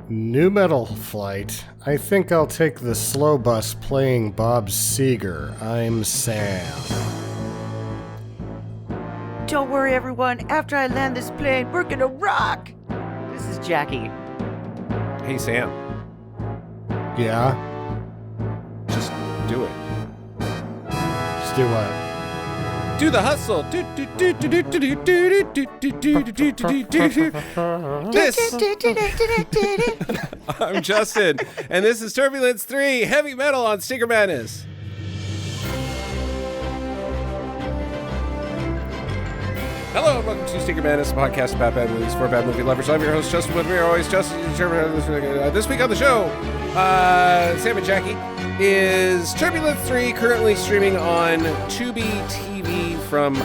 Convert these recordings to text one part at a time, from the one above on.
New metal flight. I think I'll take the slow bus playing Bob Seger. I'm Sam. Don't worry, everyone. After I land this plane, we're gonna rock. This is Jackie. Hey, Sam. Yeah? Just do it. Just do what? Do the hustle. I'm Justin, and this is Turbulence 3 Heavy Metal on Sticker Madness. Hello, and welcome to Sticker Madness, a podcast about bad movies for bad movie lovers. I'm your host, Justin, with me are always Justin. This week on the show, Sam and Jackie, is Turbulence 3 currently streaming on Tubi TV from,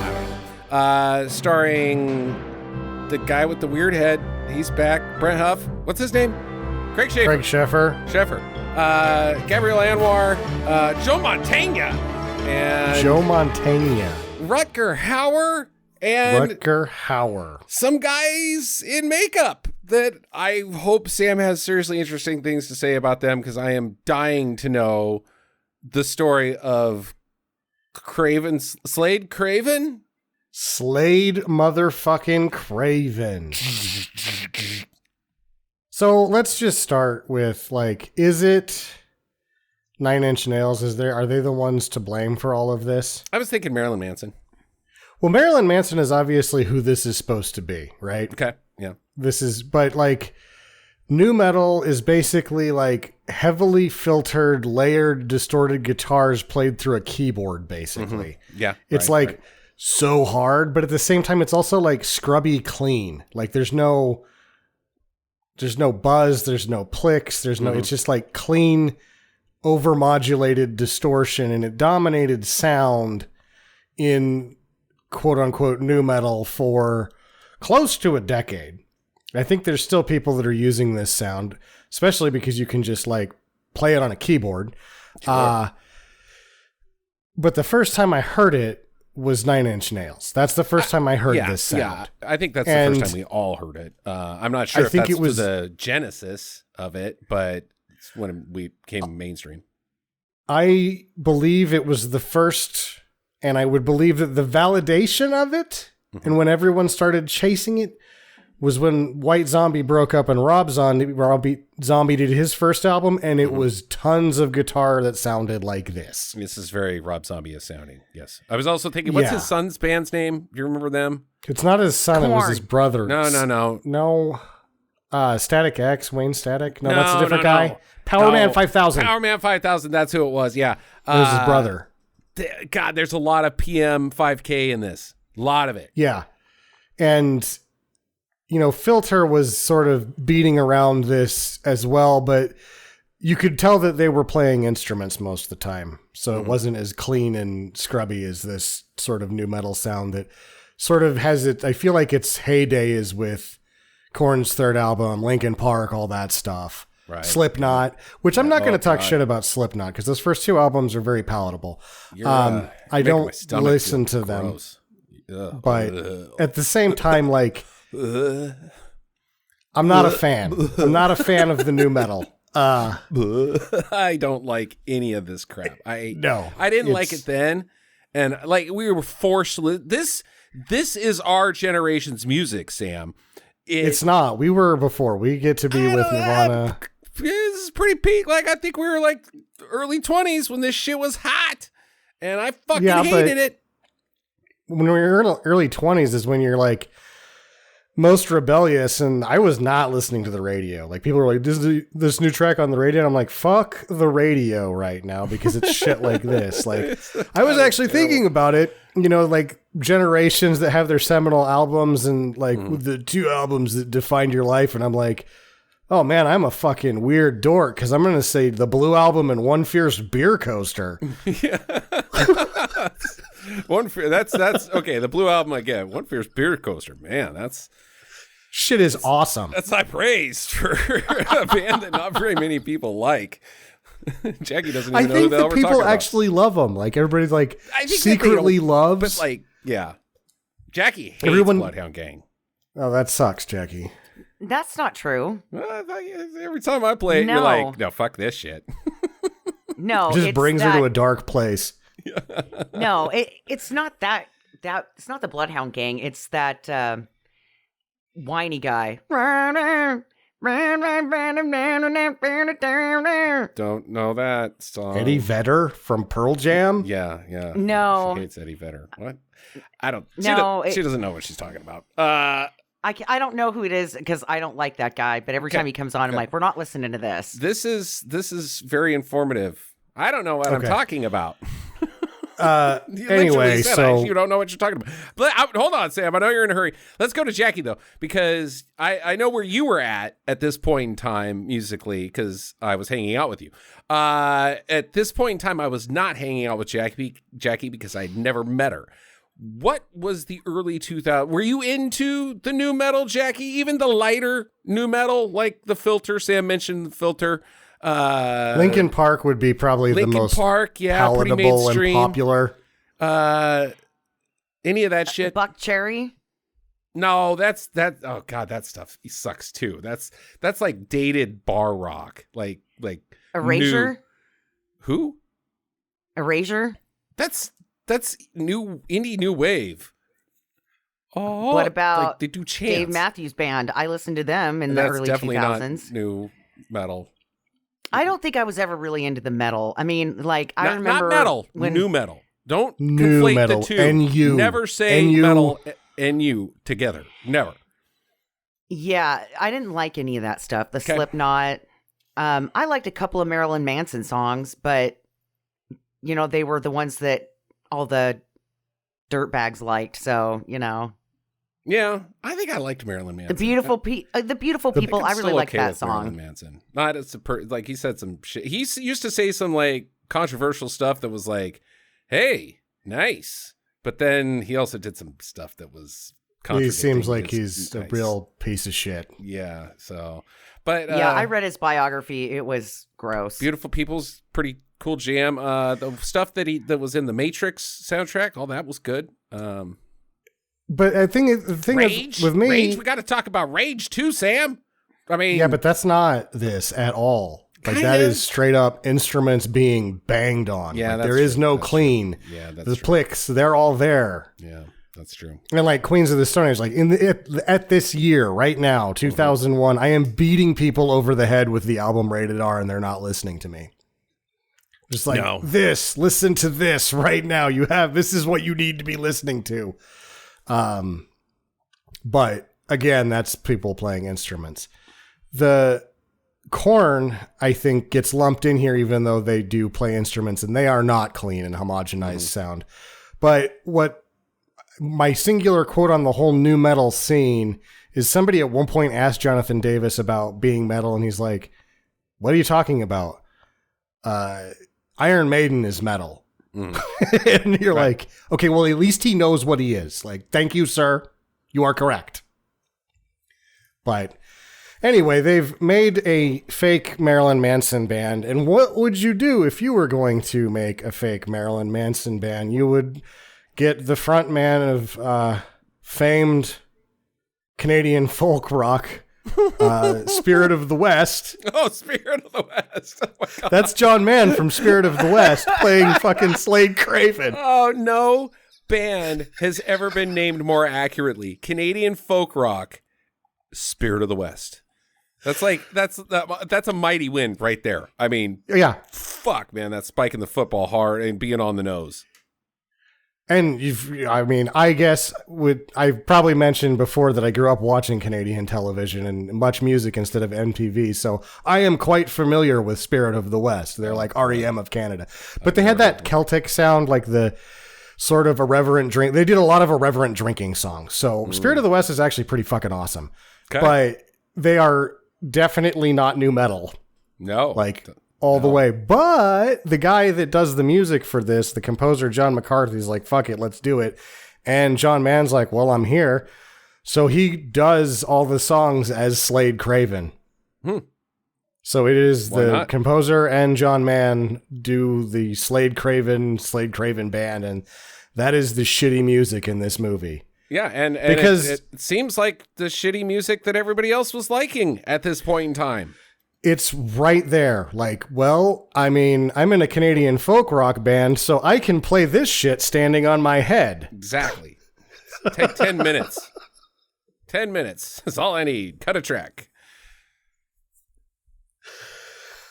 starring the guy with the weird head. He's back. Brent Huff. What's his name? Craig Schaeffer. Gabrielle Anwar. Joe Montana. And Rutger Hauer. And Rutger Hauer. Some guys in makeup that I hope Sam has seriously interesting things to say about them, because I am dying to know the story of Slade Craven? Slade motherfucking Craven. So let's just start with, is it Nine Inch Nails? Are they the ones to blame for all of this? I was thinking Marilyn Manson. Well, Marilyn Manson is obviously who this is supposed to be, right? Okay, yeah. But nu metal is basically heavily filtered, layered, distorted guitars played through a keyboard, basically. Mm-hmm. Yeah. It's so hard, but at the same time, it's also scrubby clean. There's no buzz, there's no clicks, it's just clean, overmodulated distortion, and it dominated sound in quote unquote nu metal for close to a decade. I think there's still people that are using this sound, especially because you can just play it on a keyboard. Sure. But the first time I heard it was Nine Inch Nails. That's the first time I heard this sound. Yeah, I think that's the first time we all heard it. I'm not sure if that's it was the genesis of it, but it's when we came mainstream. I believe it was the first, and I would believe that the validation of it, and when everyone started chasing it, was when White Zombie broke up and Rob Zombie did his first album, and it was tons of guitar that sounded like this. This is very Rob Zombie sounding, yes. I was also thinking, what's his son's band's name? Do you remember them? It's not his son, It was his brother. No. Static X, Wayne Static? No, that's a different guy. No. Power Man 5000. Power Man 5000, that's who it was, yeah. It was his brother. God, there's a lot of PM 5K in this. A lot of it. Yeah. And Filter was sort of beating around this as well, but you could tell that they were playing instruments most of the time. So it wasn't as clean and scrubby as this sort of nu metal sound that sort of has it. I feel like its heyday is with Korn's third album, Linkin Park, all that stuff. Right. Slipknot, which I'm not going to talk shit about Slipknot because those first two albums are very palatable. I don't listen to them, but at the same time, I'm not a fan. I'm not a fan of the nu metal. I don't like any of this crap. I didn't like it then, and we were forced. This is our generation's music, Sam. It's not. We were before. We get to be with Nirvana. This is pretty peak. I think we were early 20s when this shit was hot, and I fucking hated it. When we were early 20s is when you're most rebellious, and I was not listening to the radio. People were this new track on the radio, and I'm like, fuck the radio right now because it's shit like this. I was actually thinking about it, generations that have their seminal albums and the two albums that defined your life, and I'm like, oh man, I'm a fucking weird dork because I'm going to say the Blue Album and One Fierce Beer Coaster. Yeah. That's okay. The Blue Album again. One Fierce Beer Coaster, man. That's shit is awesome. That's high praise for a band that not very many people like. Jackie doesn't even know who the hell we're talking about. I think that people actually love them. Everybody's secretly loves. But yeah, Jackie hates Bloodhound Gang. Oh, that sucks, Jackie. That's not true. Every time I play it, No. you're like, no, fuck this shit. No, It just it's brings her that- to a dark place. No, it's not that it's not the Bloodhound Gang. It's that whiny guy. Don't know that song. Eddie Vedder from Pearl Jam? Yeah, yeah. No. She hates Eddie Vedder. What? I don't. No, she doesn't know what she's talking about. I don't know who it is because I don't like that guy. But every time he comes on, I'm like, we're not listening to this. This is very informative. I don't know what I'm talking about. You Anyway, literally said so you don't know what you're talking about. But hold on, Sam. I know you're in a hurry. Let's go to Jackie though, because I know where you were at this point in time musically, because I was hanging out with you. At this point in time, I was not hanging out with Jackie because I'd never met her. What was the early 2000s? Were you into the new metal, Jackie? Even the lighter new metal, like the Filter? Sam mentioned the Filter. Linkin Park would be probably the most palatable and popular. Any of that shit? Buck Cherry? No, that's that. Oh god, that stuff sucks too. That's like dated bar rock, like Erasure. Who? Erasure. That's new indie new wave. Oh, What about like they do chants? Dave Matthews Band? I listened to them in the That's early definitely 2000s. not new metal. I don't think I was ever really into the metal. I mean, like I Not remember metal, when new metal. Don't New conflate metal, the two. NU. Never say NU. metal and you together. Never. Yeah, I didn't like any of that stuff. The Slipknot. I liked a couple of Marilyn Manson songs, but they were the ones that all the dirtbags liked. So Yeah, I think I liked Marilyn Manson. the beautiful people. I really liked that song. Marilyn Manson. Not as like he said some shit. He used to say some like controversial stuff that was like, "Hey, nice," but then he also did some stuff that was. He seems like he's nice. a real piece of shit. Yeah. So, but Yeah, I read his biography. It was gross. Beautiful People's pretty cool jam. The stuff that was in the Matrix soundtrack, all that was good. But I think the thing Rage? is, with me, Rage, we got to talk about Rage too, Sam. I mean, yeah, but that's not this at all. Like Kinda. that is straight up instruments being banged on. Yeah, like, that's there is true. no That's clean. true. Yeah, that's the true. clicks, they're all there. Yeah, that's true. And like Queens of the Stone Age, like at this year, right now, 2001, I am beating people over the head with the album Rated R, and they're not listening to me. Just like listen to this right now. This is what you need to be listening to. But again, that's people playing instruments. The Korn, I think, gets lumped in here, even though they do play instruments and they are not clean and homogenized sound. But what my singular quote on the whole new metal scene is somebody at one point asked Jonathan Davis about being metal, and he's like, "What are you talking about? Iron Maiden is metal." And you're like, okay, well, at least he knows what he is. Like, thank you, sir. You are correct. But anyway, they've made a fake Marilyn Manson band. And what would you do if you were going to make a fake Marilyn Manson band? You would get the front man of famed Canadian folk rock, Spirit of the West. Oh, Spirit of the West. Oh my God. That's John Mann from Spirit of the West playing fucking Slade Craven. Oh, no band has ever been named more accurately. Canadian folk rock, Spirit of the West. That's a mighty win right there. I mean, Yeah. fuck, man, that's spiking the football hard and being on the nose. And I guess I've probably mentioned before that I grew up watching Canadian television and much music instead of MTV. So I am quite familiar with Spirit of the West. They're like REM of Canada, but they had that Celtic sound, like the sort of irreverent drink. They did a lot of irreverent drinking songs. So Spirit of the West is actually pretty fucking awesome, but they are definitely not new metal. No, All the way. But the guy that does the music for this, the composer, John McCarthy's like, fuck it, let's do it. And John Mann's like, well, I'm here. So he does all the songs as Slade Craven. So it is the composer and John Mann do the Slade Craven band. And that is the shitty music in this movie. Yeah, and because it seems like the shitty music that everybody else was liking at this point in time. It's right there. Like, well, I mean, I'm in a Canadian folk rock band, so I can play this shit standing on my head. Exactly. Take 10 minutes. 10 minutes. That's all I need. Cut a track.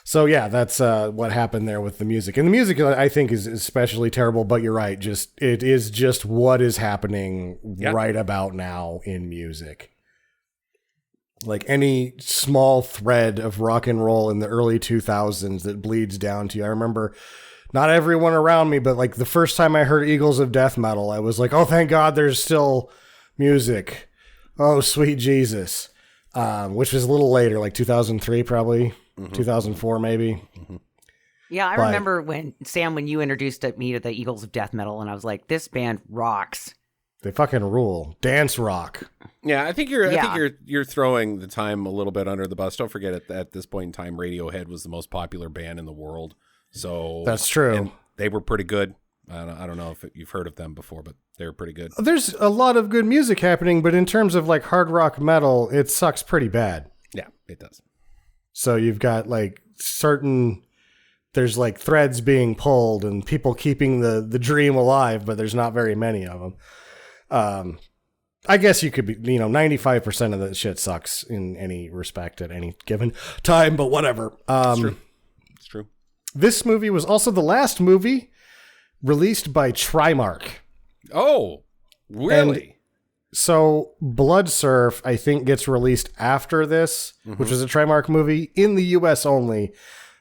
So yeah, that's what happened there with the music. And the music, I think, is especially terrible, but you're right. It is just what is happening right about now in music. Like any small thread of rock and roll in the early 2000s that bleeds down to you. I remember not everyone around me, but like the first time I heard Eagles of Death Metal, I was like, oh, thank God there's still music. Oh, sweet Jesus. Which was a little later, like 2003 probably. 2004 maybe. Yeah, I remember when you introduced me to the Eagles of Death Metal, and I was like, this band rocks. They fucking rule. Dance rock. Yeah, I think you're throwing the time a little bit under the bus. Don't forget at this point in time, Radiohead was the most popular band in the world. So that's true. They were pretty good. I don't know if you've heard of them before, but they were pretty good. There's a lot of good music happening, but in terms of like hard rock metal, it sucks pretty bad. Yeah, it does. So you've got like there's like threads being pulled and people keeping the dream alive, but there's not very many of them. I guess you could be, 95% of the shit sucks in any respect at any given time, but whatever. It's true. This movie was also the last movie released by Trimark. Oh, really? And so Blood Surf, I think, gets released after this, which was a Trimark movie in the US only,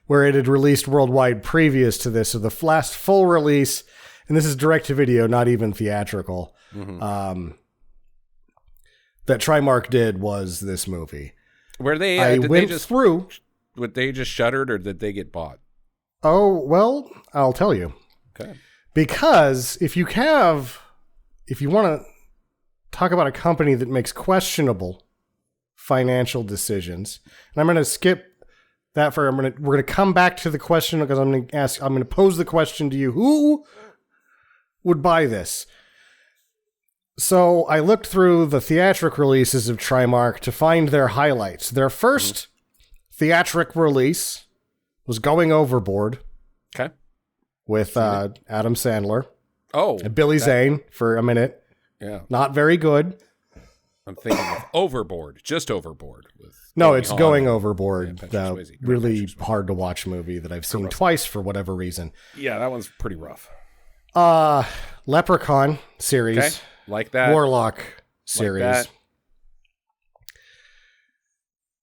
where it had released worldwide previous to this. So the last full release, and this is direct to video, not even theatrical, that Trimark did was this movie. Were they? Would they just shuttered, or did they get bought? Oh, well, I'll tell you. Okay. Because if you want to talk about a company that makes questionable financial decisions, and I'm going to skip that we're going to come back to the question because I'm going to pose the question to you: who would buy this? So I looked through the theatric releases of Trimark to find their highlights. Their first theatric release was Going Overboard. Okay. With Adam Sandler. Oh. And Billy Zane for a minute. Yeah. Not very good. I'm thinking of Overboard. Just Overboard. It's Going Overboard. The really hard to watch movie that I've seen twice for whatever reason. Yeah, that one's pretty rough. Leprechaun series. Okay. Like that. Warlock series.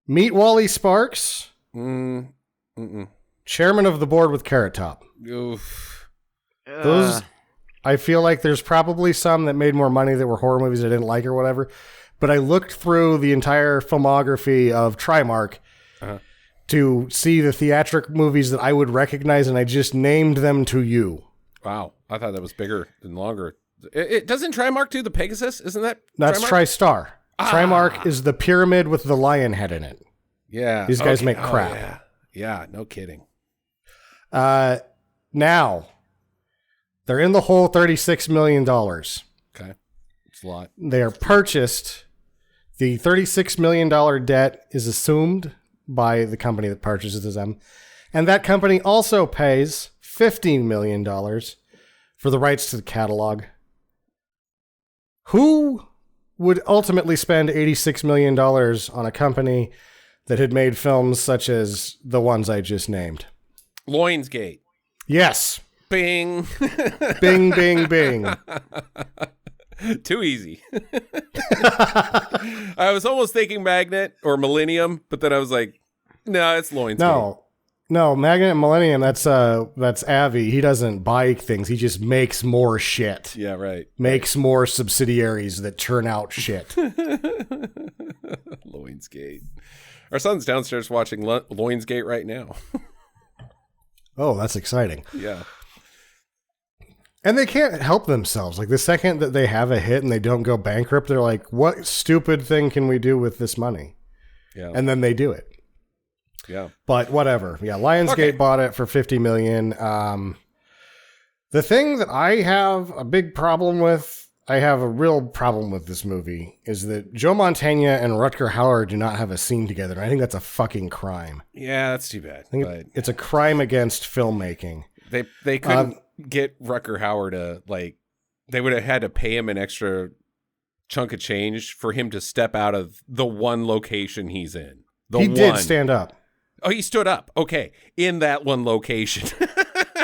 Meet Wally Sparks. Chairman of the board with Carrot Top. Oof. Those, I feel like there's probably some that made more money that were horror movies I didn't like or whatever. But I looked through the entire filmography of Trimark to see the theatric movies that I would recognize, and I just named them to you. Wow. I thought that was bigger and longer. It doesn't Trimark do the Pegasus? Isn't that That's Trimark? TriStar. Trimark is the pyramid with the lion head in it. Yeah. These guys make crap. Yeah. Yeah, no kidding. Now, they're in the hole $36 million. Okay. It's a lot. They are purchased. The $36 million debt is assumed by the company that purchases them. And that company also pays $15 million for the rights to the catalog. Who would ultimately spend $86 million on a company that had made films such as the ones I just named? Loinsgate. Yes. Bing. Bing, bing, bing. Too easy. I was almost thinking Magnet or Millennium, but then I was like, no, it's Loinsgate. No, Magnet and Millennium, that's Avi. He doesn't buy things. He just makes more shit. Yeah, right. Makes more subsidiaries that churn out shit. Loinsgate. Our son's downstairs watching Loinsgate right now. Oh, that's exciting. Yeah. And they can't help themselves. Like the second that they have a hit and they don't go bankrupt, they're like, what stupid thing can we do with this money? Yeah. And then they do it. Yeah. But whatever. Yeah, Lionsgate bought it for $50 million. The thing that I have a big problem with I have a real problem with this movie is that Joe Mantegna and Rutger Hauer do not have a scene together. I think that's a fucking crime. Yeah, that's too bad. I think it's a crime against filmmaking. They couldn't get Rutger Hauer to, like, they would have had to pay him an extra chunk of change for him to step out of the one location he's in. He did stand up. Oh, he stood up. Okay. In that one location.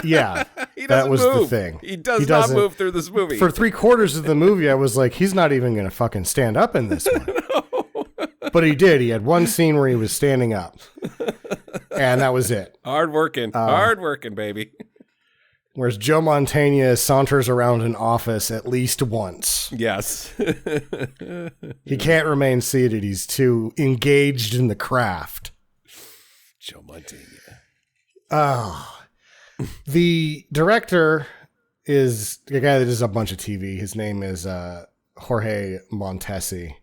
Yeah. That was move. the thing. He not move through this movie. For 3/4 of the movie, I was like, he's not even going to fucking stand up in this one. No. But he did. He had one scene where he was standing up. And that was it. Hard working, baby. Whereas Joe Mantegna saunters around an office at least once. Yes. He can't remain seated. He's too engaged in the craft. Joe Mantegna. Oh. The director is a guy that does a bunch of TV. His name is Jorge Montesi.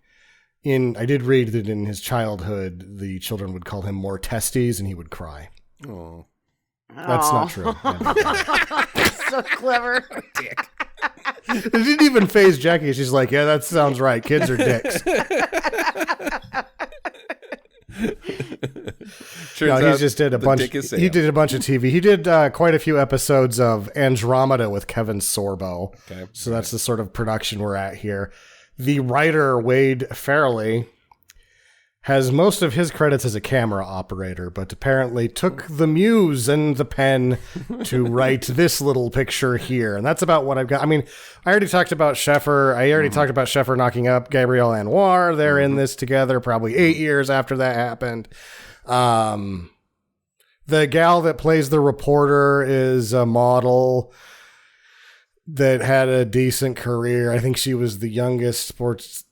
I did read that in his childhood, the children would call him more testes and he would cry. Oh. That's not true. So clever. Dick. It didn't even faze Jackie. She's like, yeah, that sounds right. Kids are dicks. No, he just did a bunch. He did a bunch of TV. He did quite a few episodes of Andromeda with Kevin Sorbo. Okay, so that's the sort of production we're at here. The writer Wade Farrelly has most of his credits as a camera operator, but apparently took the muse and the pen to write this little picture here. And that's about what I've got. I mean, I already talked about Sheffer. I already talked about Sheffer knocking up Gabrielle Anwar. They're in this together probably 8 years after that happened. The gal that plays the reporter is a model that had a decent career. I think she was the youngest sports...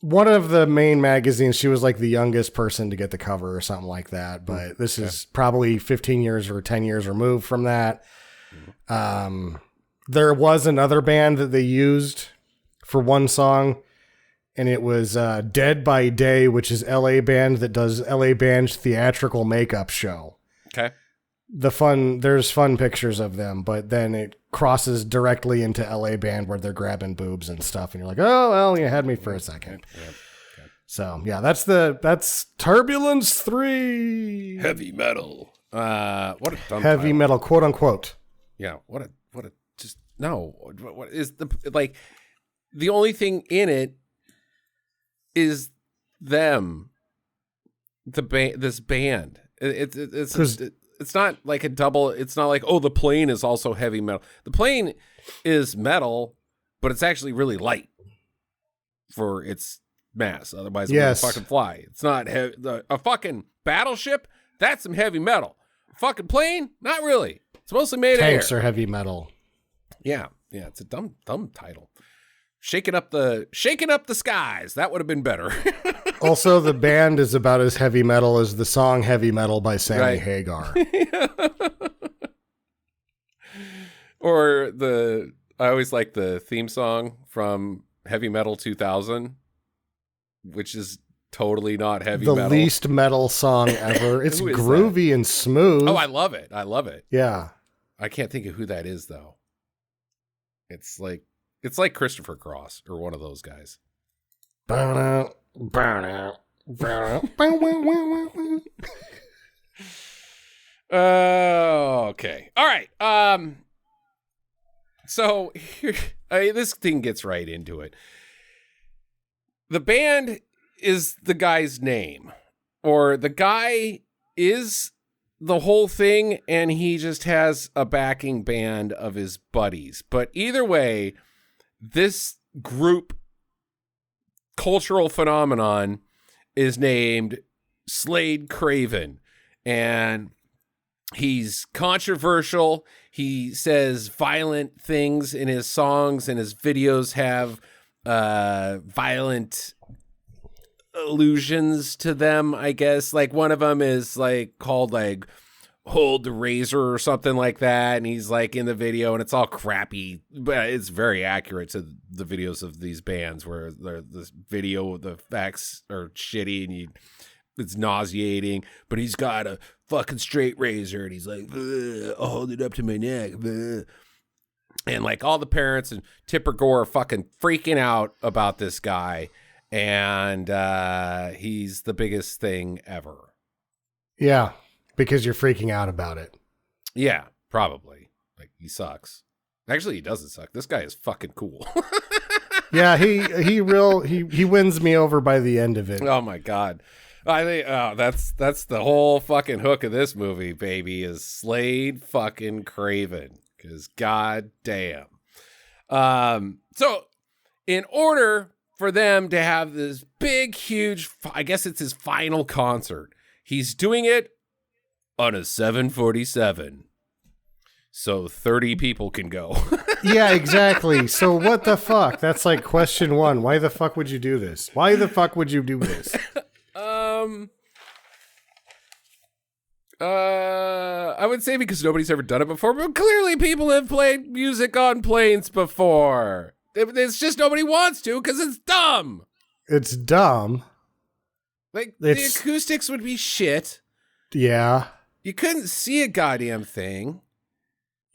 One of the main magazines, she was like the youngest person to get the cover or something like that. But this is probably 15 years or 10 years removed from that. There was another band that they used for one song, and it was Dead by Day, which is LA band that does LA band's theatrical makeup show. Okay. There's fun pictures of them, but then it crosses directly into LA band where they're grabbing boobs and stuff, and you're like, oh well, you had me for a second. Yeah. Okay. So yeah, that's Turbulence 3. Heavy metal. What a dumb heavy title. metal, quote unquote. Yeah. What a just no. What is the only thing in it is them, this band. It's not like a double. It's not like, oh, the plane is also heavy metal. The plane is metal, but it's actually really light for its mass. Otherwise, it wouldn't fucking fly. It's not heavy. A fucking battleship, that's some heavy metal. A fucking plane, not really. It's mostly made of air. Tanks are heavy metal. Yeah. It's a dumb title. Shaking up the skies. That would have been better. Also, the band is about as heavy metal as the song Heavy Metal by Sammy Hagar. Or I always like the theme song from Heavy Metal 2000, which is totally not heavy metal. The least metal song ever. It's groovy and smooth. Oh, I love it. Yeah. I can't think of who that is, though. It's like Christopher Cross or one of those guys. Burn out. Okay. All right. So here, this thing gets right into it. The band is the guy's name, or the guy is the whole thing, and he just has a backing band of his buddies. But either way, this group cultural phenomenon is named Slade Craven, and he's controversial. He says violent things in his songs, and his videos have violent allusions to them, I guess. Like one of them is like called like Hold the Razor or something like that, and he's like in the video, and it's all crappy, but it's very accurate to the videos of these bands where this video, the facts are shitty and it's nauseating, but he's got a fucking straight razor and he's like, I'll hold it up to my neck. Bleh. And like all the parents and Tipper Gore are fucking freaking out about this guy. And he's the biggest thing ever. Yeah, because you're freaking out about it. Yeah, probably. Like, he sucks. Actually, he doesn't suck. This guy is fucking cool. Yeah, he wins me over by the end of it. Oh my God. I think that's the whole fucking hook of this movie, baby, is Slade fucking Craven. Because god damn. So in order for them to have this big, huge, I guess it's his final concert, he's doing it on a 747. So 30 people can go. Yeah, exactly. So what the fuck? That's like question one. Why the fuck would you do this? Why the fuck would you do this? I would say because nobody's ever done it before, but clearly people have played music on planes before. It's just nobody wants to because it's dumb. It's dumb. Like, the acoustics would be shit. Yeah. You couldn't see a goddamn thing.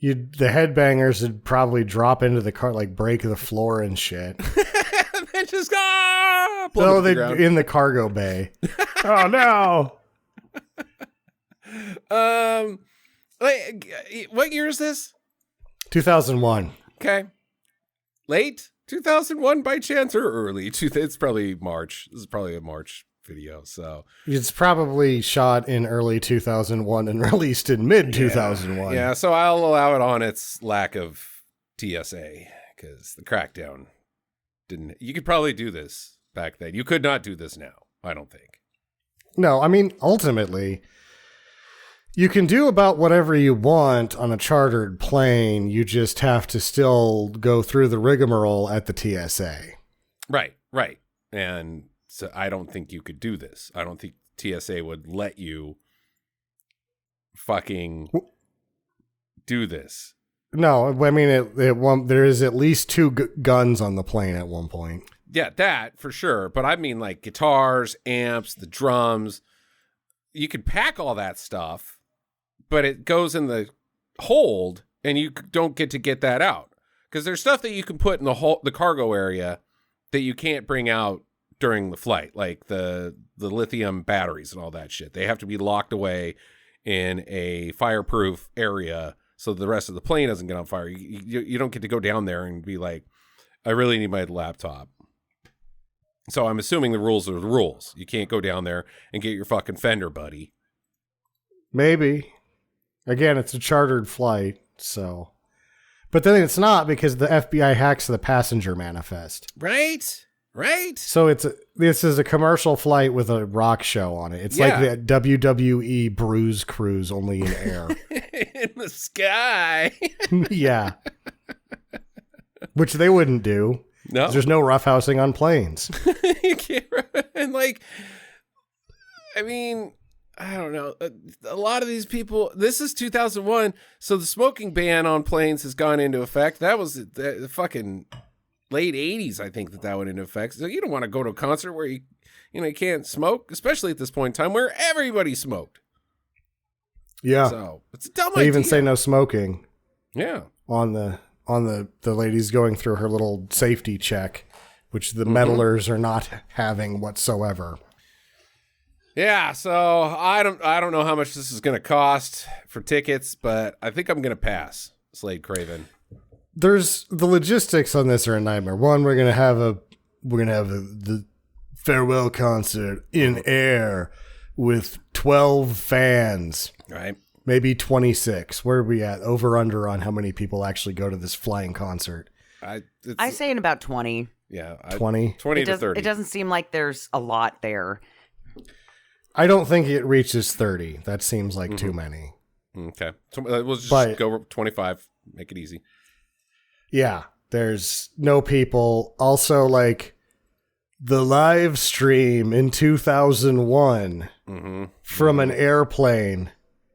The headbangers would probably drop into the car, like break the floor and shit. And then just no, they're in the cargo bay. Oh no. Like, what year is this? 2001. Okay. Late 2001 by chance or early? It's probably March. This is probably a March video, so it's probably shot in early 2001 and released in mid 2001. Yeah, so I'll allow it on its lack of TSA because the crackdown didn't. You could probably do this back then. You could not do this now, I don't think. No, I mean, ultimately, you can do about whatever you want on a chartered plane. You just have to still go through the rigmarole at the TSA. Right. And so I don't think you could do this. I don't think TSA would let you fucking do this. No, I mean, there is at least two guns on the plane at one point. Yeah, that for sure. But I mean, like guitars, amps, the drums. You could pack all that stuff, but it goes in the hold, and you don't get to get that out because there's stuff that you can put in the cargo area that you can't bring out during the flight, like the lithium batteries and all that shit. They have to be locked away in a fireproof area so the rest of the plane doesn't get on fire. You don't get to go down there and be like, I really need my laptop. So I'm assuming the rules are the rules. You can't go down there and get your fucking Fender, buddy. Maybe. Again, it's a chartered flight, so. But then it's not because the FBI hacks the passenger manifest. Right. So this is a commercial flight with a rock show on it. It's like the WWE Bruise Cruise, only in air. In the sky. Yeah. Which they wouldn't do. No. There's no roughhousing on planes. You can't. And like, I mean, I don't know. A lot of these people, this is 2001, so the smoking ban on planes has gone into effect. That was the fucking late 80s, I think that went into effect. So you don't want to go to a concert where you can't smoke, especially at this point in time where everybody smoked. Yeah. So it's a dumb idea. They even say no smoking. Yeah. On the ladies going through her little safety check, which the meddlers are not having whatsoever. Yeah, so I don't know how much this is going to cost for tickets, but I think I'm going to pass. Slade Craven. There's the logistics on this are a nightmare. One, we're gonna have the farewell concert in air with 12 fans, right? Maybe 26. Where are we at? Over under on how many people actually go to this flying concert? I say in about 20. Yeah, 20 to 30. It doesn't seem like there's a lot there. I don't think it reaches 30. That seems like too many. Okay, so we'll just go 25. Make it easy. Yeah, there's no people. Also, like, the live stream in 2001 from an airplane.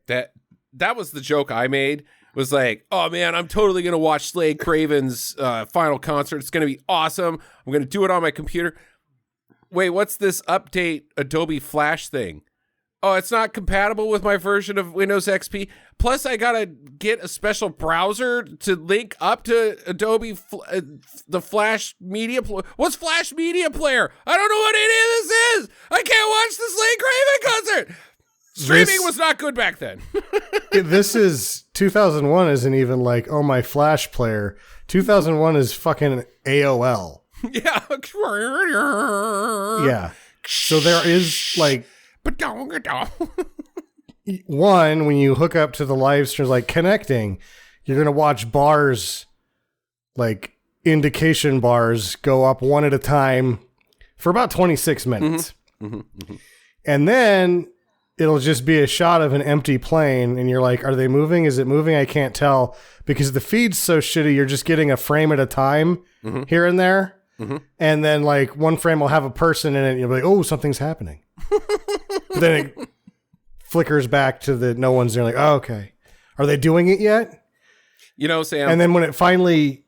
That was the joke I made. Was like, oh man, I'm totally going to watch Slade Craven's final concert. It's going to be awesome. I'm going to do it on my computer. Wait, what's this update Adobe Flash thing? Oh, it's not compatible with my version of Windows XP. Plus, I gotta get a special browser to link up to Adobe, the Flash Media Player. What's Flash Media Player? I don't know what any of this is. I can't watch the Slade Craven concert. Streaming was not good back then. This is 2001. Isn't even like, oh, my Flash player. 2001 is fucking AOL. Yeah. Yeah. So there is like. One, when you hook up to the live stream, like connecting, you're going to watch bars, like indication bars, go up one at a time for about 26 minutes. And then it'll just be a shot of an empty plane. And you're like, are they moving? Is it moving? I can't tell because the feed's so shitty. You're just getting a frame at a time here and there. And then like one frame will have a person in it. And you'll be like, oh, something's happening. But then it flickers back to the no one's there. Like, oh, okay. Are they doing it yet? You know, Sam. And then when it finally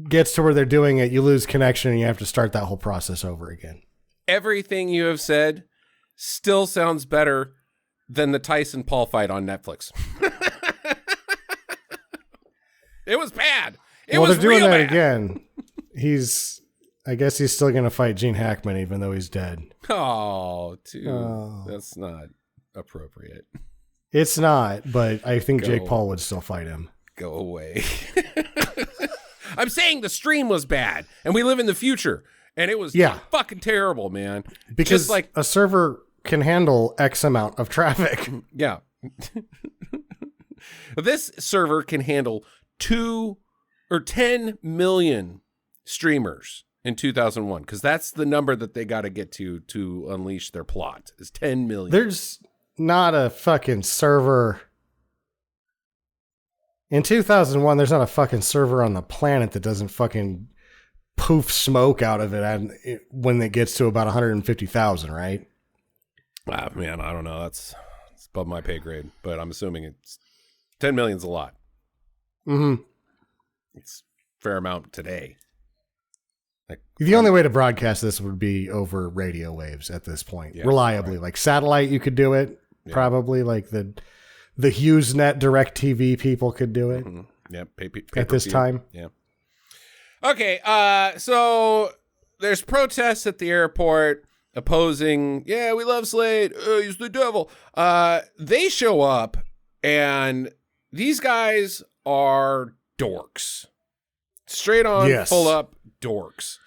gets to where they're doing it, you lose connection and you have to start that whole process over again. Everything you have said still sounds better than the Tyson Paul fight on Netflix. It was bad. It was they're doing real that bad. again. I guess he's still going to fight Gene Hackman even though he's dead. Oh, dude. That's not appropriate. It's not, but I think Go. Jake Paul would still fight him. Go away. I'm saying the stream was bad, and we live in the future, and it was fucking terrible, man. Because just like a server can handle X amount of traffic. Yeah. This server can handle 10 million streamers in 2001, because that's the number that they got to get to unleash their plot, is 10 million. There's not a fucking server. In 2001, there's not a fucking server on the planet that doesn't fucking poof smoke out of it when it gets to about 150,000, right? Ah, man, I don't know. It's above my pay grade, but I'm assuming it's 10 million's a lot. Mm-hmm. It's a fair amount today. Like, the only way to broadcast this would be over radio waves at this point, reliably. Right. Like satellite, you could do it, probably. Like the HughesNet DirecTV people could do it. Mm-hmm. Yeah, at this time. Yeah. Okay, so there's protests at the airport opposing, we love Slade, he's the devil. They show up, and these guys are dorks. Straight on, full up dorks.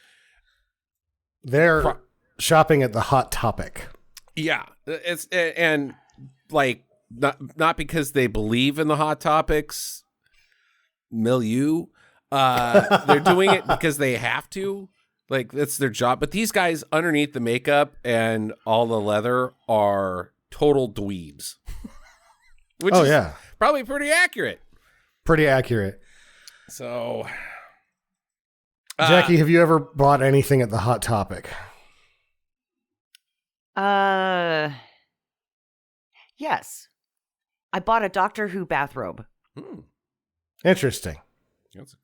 They're shopping at the Hot Topic. Yeah, it's and like not because they believe in the Hot Topics milieu. They're doing it because they have to. Like, that's their job. But these guys underneath the makeup and all the leather are total dweebs. Which is probably pretty accurate. Pretty accurate. So, Jackie, have you ever bought anything at the Hot Topic? Yes. I bought a Doctor Who bathrobe. Interesting.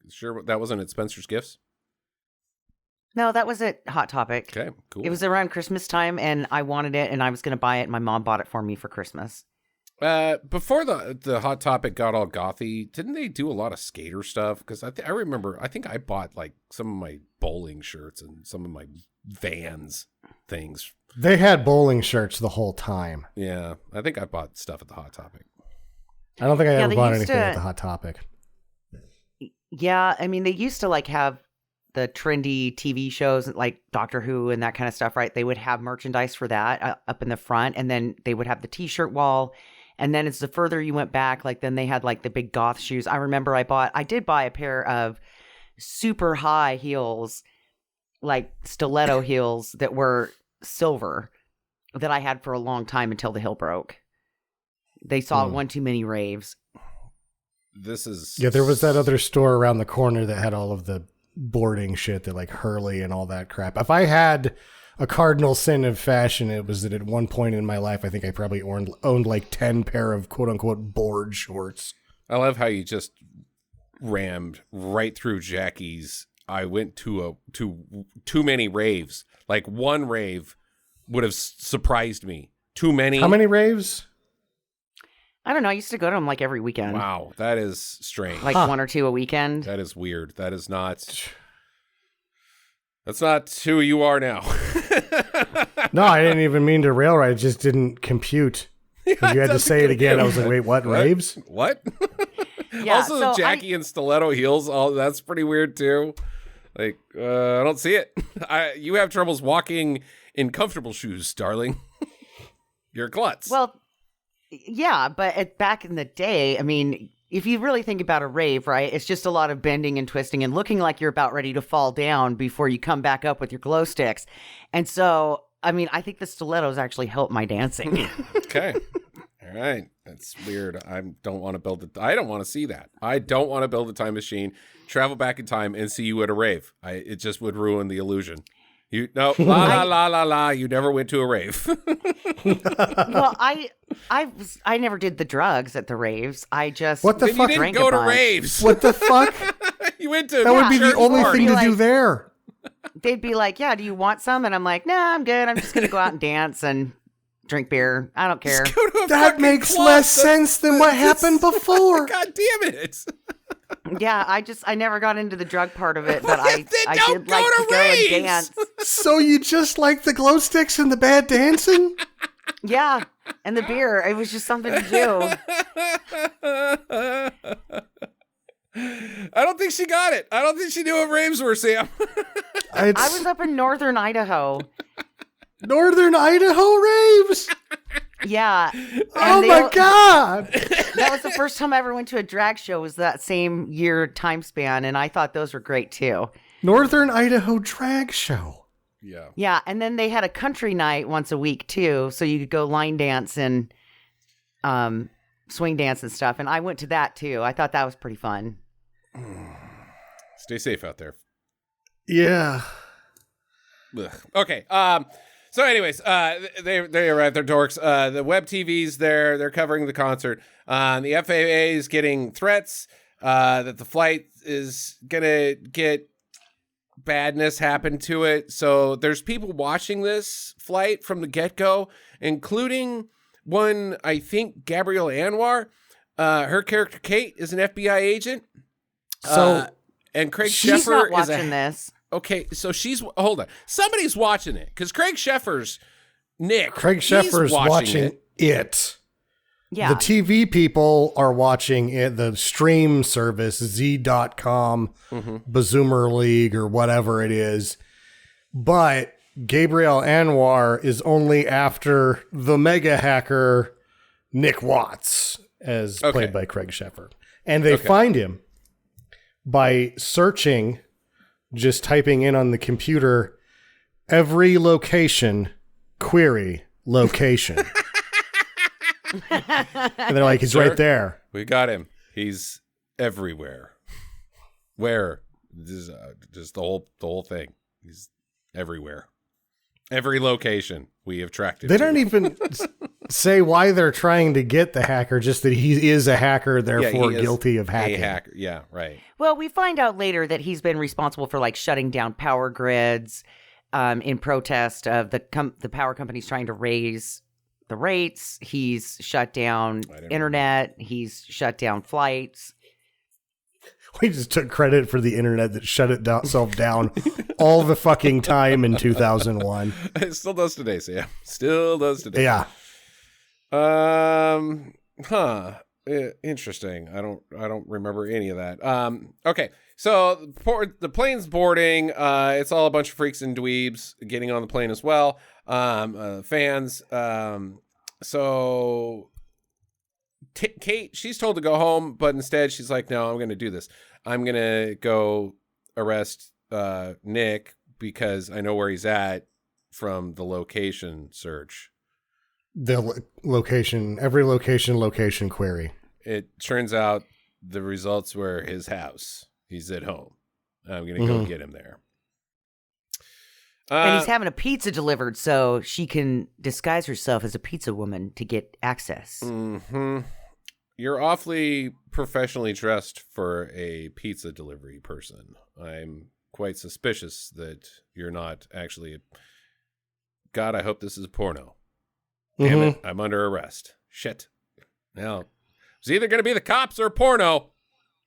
Sure that wasn't at Spencer's Gifts? No, that was at Hot Topic. Okay, cool. It was around Christmas time, and I wanted it, and I was going to buy it, and my mom bought it for me for Christmas. Before the Hot Topic got all gothy, didn't they do a lot of skater stuff? Because I remember, I think I bought like some of my bowling shirts and some of my Vans things. They had bowling shirts the whole time. Yeah, I think I bought stuff at the Hot Topic. I don't think I ever bought anything at the Hot Topic. Yeah, I mean, they used to like have the trendy TV shows like Doctor Who and that kind of stuff, right? They would have merchandise for that up in the front, and then they would have the t-shirt wall. And then as the further you went back, like then they had like the big goth shoes. I remember I did buy a pair of super high heels, like stiletto heels that were silver, that I had for a long time until the heel broke. They saw one too many raves. There was that other store around the corner that had all of the boarding shit, that like Hurley and all that crap. If I had a cardinal sin of fashion, it was that at one point in my life, I think I probably owned like 10 pair of quote unquote board shorts. I love how you just rammed right through Jackie's. I went to too many raves. Like one rave would have surprised me too many. How many raves? I don't know. I used to go to them like every weekend. Wow, that is strange. Like 1 or 2 a weekend. That is weird. That's not who you are now. No, I didn't even mean to railroad. It just didn't compute. You had to say it again. I was like, wait, what? Raves? What? Yeah, Also, so Jackie in stiletto heels. That's pretty weird too. Like, I don't see it. You have troubles walking in comfortable shoes, darling. You're a klutz. Well, yeah, but back in the day, I mean, if you really think about a rave, right, it's just a lot of bending and twisting and looking like you're about ready to fall down before you come back up with your glow sticks. And so, I mean, I think the stilettos actually help my dancing. Okay. All right. That's weird. I don't want to see that. I don't want to build a time machine, travel back in time, and see you at a rave. It just would ruin the illusion. La la la la. You never went to a rave. Well, I never did the drugs at the raves. I just What the fuck? You didn't drank go a to bunch. raves. What the fuck? You went to That would be the church only party. thing to do there. They'd be like, "Yeah, do you want some?" And I'm like, "Nah, I'm good. I'm just gonna go out and dance and drink beer. I don't care." Go to a That fucking makes club. less sense than what happened before. God damn it. Yeah, I never got into the drug part of it, but Then I don't did like go to to go and raves. dance. So you just like the glow sticks and the bad dancing? Yeah, and the beer. It was just something to do. I don't think she got it. I don't think she knew what raves were, Sam. I was up in northern Idaho. Northern Idaho raves. Yeah. Oh my God. That was the first time I ever went to a drag show, was that same year time span, and I thought those were great too. Northern Idaho drag show. Yeah. Yeah, and then they had a country night once a week too, so you could go line dance and swing dance and stuff, and I went to that too. I thought that was pretty fun. Stay safe out there. Yeah. Ugh. Okay. So anyways, they arrived. They're dorks. The web TV's there. They're covering the concert. The FAA is getting threats that the flight is gonna get badness happen to it. So there's people watching this flight from the get-go, including one, I think, Gabrielle Anwar. Her character Kate is an FBI agent. So and Craig She's Sheffer not watching is this. Okay, so hold on. Somebody's watching it because Craig Sheffer's Nick. Craig he's Sheffer's watching it. Yeah. The TV people are watching it, the stream service, Z.com, Bazoomer League, or whatever it is. But Gabrielle Anwar is only after the mega hacker Nick Watts, as played by Craig Sheffer. And they find him by searching, just typing in on the computer, every location, query, location. And they're like, he's right there. We got him. He's everywhere. Where? This is, just the whole thing. He's everywhere. Every location we have tracked him. They don't even say why they're trying to get the hacker, just that he is a hacker, therefore he is guilty of hacking. A hacker. Yeah, right. Well, we find out later that he's been responsible for like shutting down power grids in protest of the power companies trying to raise the rates. He's shut down internet. He's shut down flights. We just took credit for the internet that shut itself down all the fucking time in 2001. It still does today, Sam. Still does today. Yeah. Interesting. I don't remember any of that. Okay. So the plane's boarding. It's all a bunch of freaks and dweebs getting on the plane as well. Fans. So Kate, she's told to go home, but instead she's like, no, I'm going to do this. I'm going to go arrest Nick because I know where he's at from the location search. The location, every location query. It turns out the results were his house. He's at home. I'm going to go get him there. And he's having a pizza delivered so she can disguise herself as a pizza woman to get access. Mm-hmm. You're awfully professionally dressed for a pizza delivery person. I'm quite suspicious that you're not actually... God, I hope this is porno. Damn it, I'm under arrest. Shit. Now, it's either going to be the cops or porno.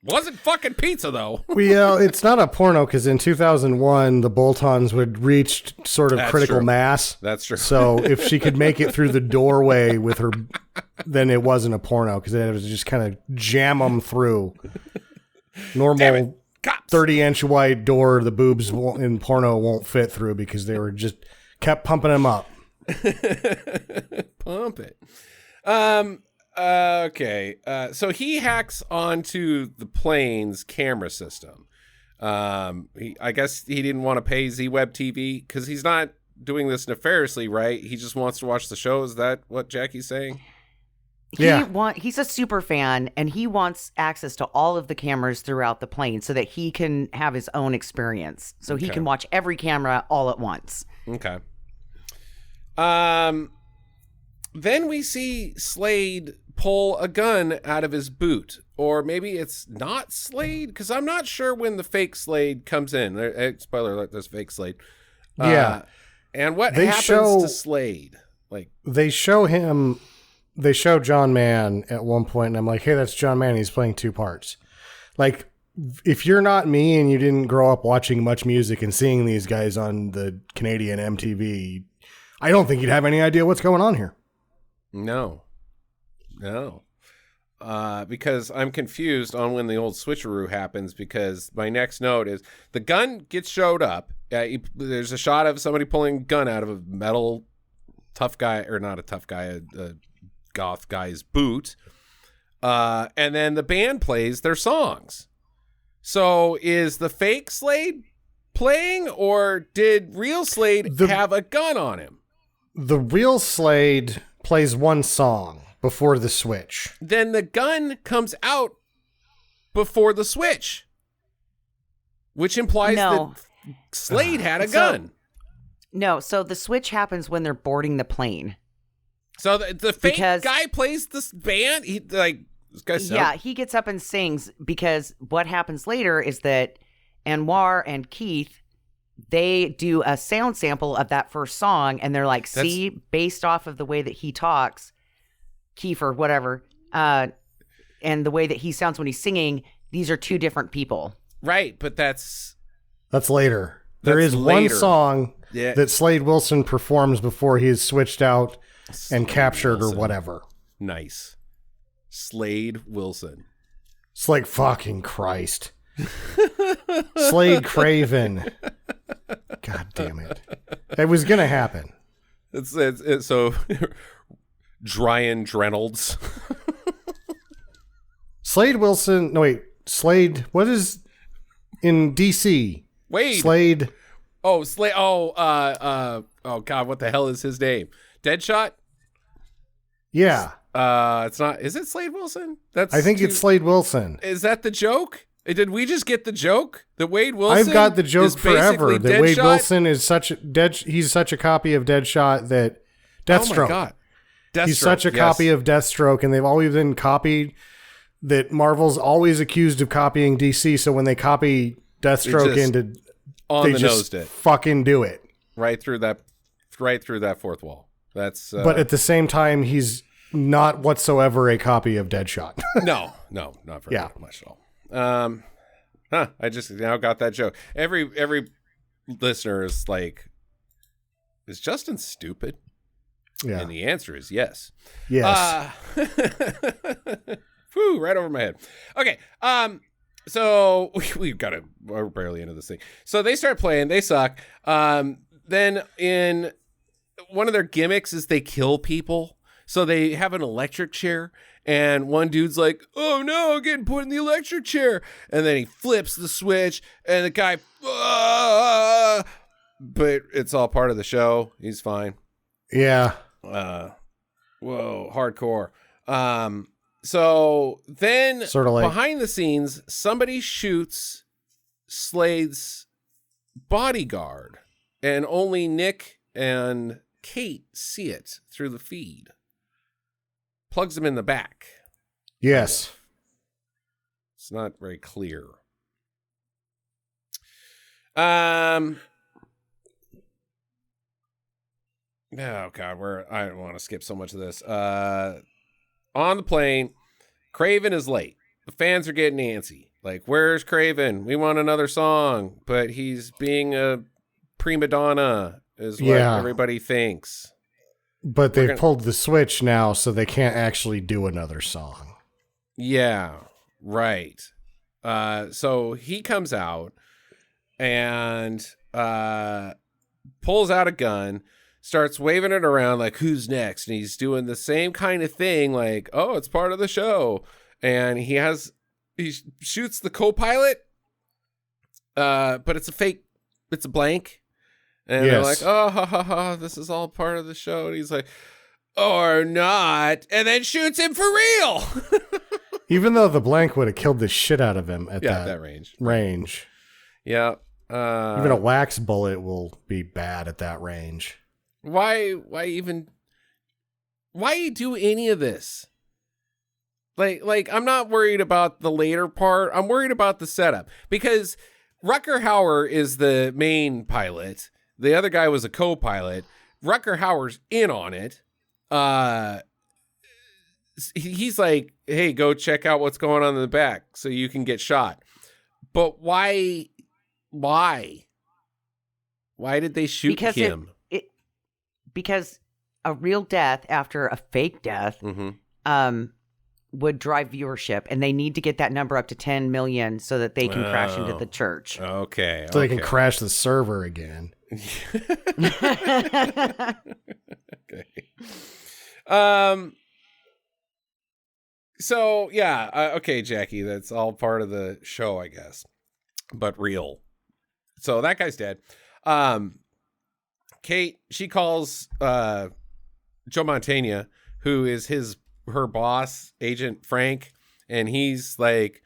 Wasn't fucking pizza, though. Well, it's not a porno because in 2001, the Boltons would reach sort of critical mass. That's true. So if she could make it through the doorway with her, then it wasn't a porno because it was just kind of jam them through. Normal 30-inch wide door, the boobs in porno won't fit through because they were just kept pumping them up. Pump it. Okay. So he hacks onto the plane's camera system. I guess he didn't want to pay Z-Web TV because he's not doing this nefariously, right? He just wants to watch the show. Is that what Jackie's saying? He's a super fan, and he wants access to all of the cameras throughout the plane so that he can have his own experience. So he can watch every camera all at once. Okay. Then we see Slade pull a gun out of his boot. Or maybe it's not Slade, because I'm not sure when the fake Slade comes in. Spoiler alert, there's fake Slade. Yeah. And what happens to Slade? Like they show John Mann at one point, and I'm like, hey, that's John Mann. He's playing two parts. Like, if you're not me and you didn't grow up watching much music and seeing these guys on the Canadian MTV, I don't think you'd have any idea what's going on here. No. Because I'm confused on when the old switcheroo happens, because my next note is the gun gets showed up. There's a shot of somebody pulling a gun out of a metal tough guy, or not a tough guy, a goth guy's boot. And then the band plays their songs. So is the fake Slade playing, or did real Slade have a gun on him? The real Slade plays one song before the switch. Then the gun comes out before the switch, which implies that Slade had a gun. So the switch happens when they're boarding the plane. So the fake guy plays this band. He he gets up and sings, because what happens later is that Anwar and Keith, they do a sound sample of that first song, and they're like, see, based off of the way that he talks, Kiefer, whatever, and the way that he sounds when he's singing, these are two different people. Right, but that's later. There is one song that Slade Wilson performs before he is switched out and captured or whatever. Nice. Slade Wilson. It's like, fucking Christ. Slade Craven. God damn it. It was going to happen. It's so Dryan Reynolds. Slade Wilson. No, wait. Slade. What is in DC? Wade. Slade. Oh, Slade. Oh, God. What the hell is his name? Deadshot? Yeah. It's not. Is it Slade Wilson? I think it's Slade Wilson. Is that the joke? Did we just get the joke that Wade Wilson? I've got the joke forever that Deadshot? Wade Wilson is he's such a copy of Deadshot that Deathstroke. Oh my God. Deathstroke, he's such a copy of Deathstroke, and they've always been copied. That Marvel's always accused of copying DC, so when they copy Deathstroke they just fucking do it right through that fourth wall. That's but at the same time, he's not whatsoever a copy of Deadshot. no, not very much at all. I just now got that joke. Every listener is like, is Justin stupid? Yeah. And the answer is yes. Yes. Whew, right over my head. Okay. So we've got to, we're barely into this thing. So they start playing, they suck. Then in one of their gimmicks is they kill people. So they have an electric chair, and one dude's like, oh no, I'm getting put in the electric chair. And then he flips the switch, and the guy, but it's all part of the show. He's fine. Yeah. Whoa, hardcore. So then sort of like behind the scenes, somebody shoots Slade's bodyguard, and only Nick and Kate see it through the feed. Plugs him in the back. Yes. It's not very clear. Oh God, I don't want to skip so much of this. On the plane, Craven is late. The fans are getting antsy. Like, where's Craven? We want another song, but he's being a prima donna, is what everybody thinks. But they've pulled the switch now, so they can't actually do another song. Yeah, right. So he comes out and pulls out a gun, starts waving it around like, who's next? And he's doing the same kind of thing, like, oh, it's part of the show. And he shoots the co-pilot, but it's a fake, it's a blank. And they're like, oh, ha, ha, ha, this is all part of the show. And he's like, or not. And then shoots him for real. Even though the blank would have killed the shit out of him at that range. Yeah. Even a wax bullet will be bad at that range. Why do any of this? Like I'm not worried about the later part. I'm worried about the setup, because Rutger Hauer is the main pilot. The other guy was a co-pilot. Rutger Hauer's in on it. He's like, hey, go check out what's going on in the back so you can get shot. But why did they shoot him? Because a real death after a fake death would drive viewership, and they need to get that number up to 10 million so that they can crash into the church. Okay. So they can crash the server again. Okay. So yeah, okay, Jackie, that's all part of the show, I guess, but real. So that guy's dead. Kate, she calls Joe Mantegna, who is her boss, Agent Frank, and he's like,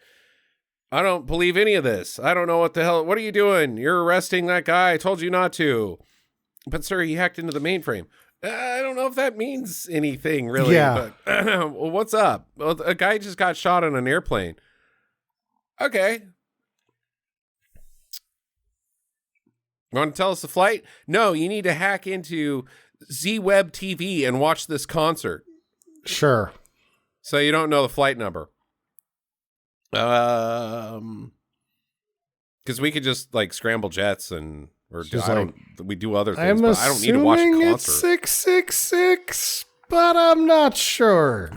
I don't believe any of this. I don't know what the hell. What are you doing? You're arresting that guy. I told you not to. But sir, he hacked into the mainframe. I don't know if that means anything, really. Yeah. But well, what's up? Well, a guy just got shot on an airplane. Okay. You want to tell us the flight? No, you need to hack into Z-Web TV and watch this concert. Sure. So you don't know the flight number. Because we could just like scramble jets we do other things, but I don't need to watch a concert. It's 666, but I'm not sure.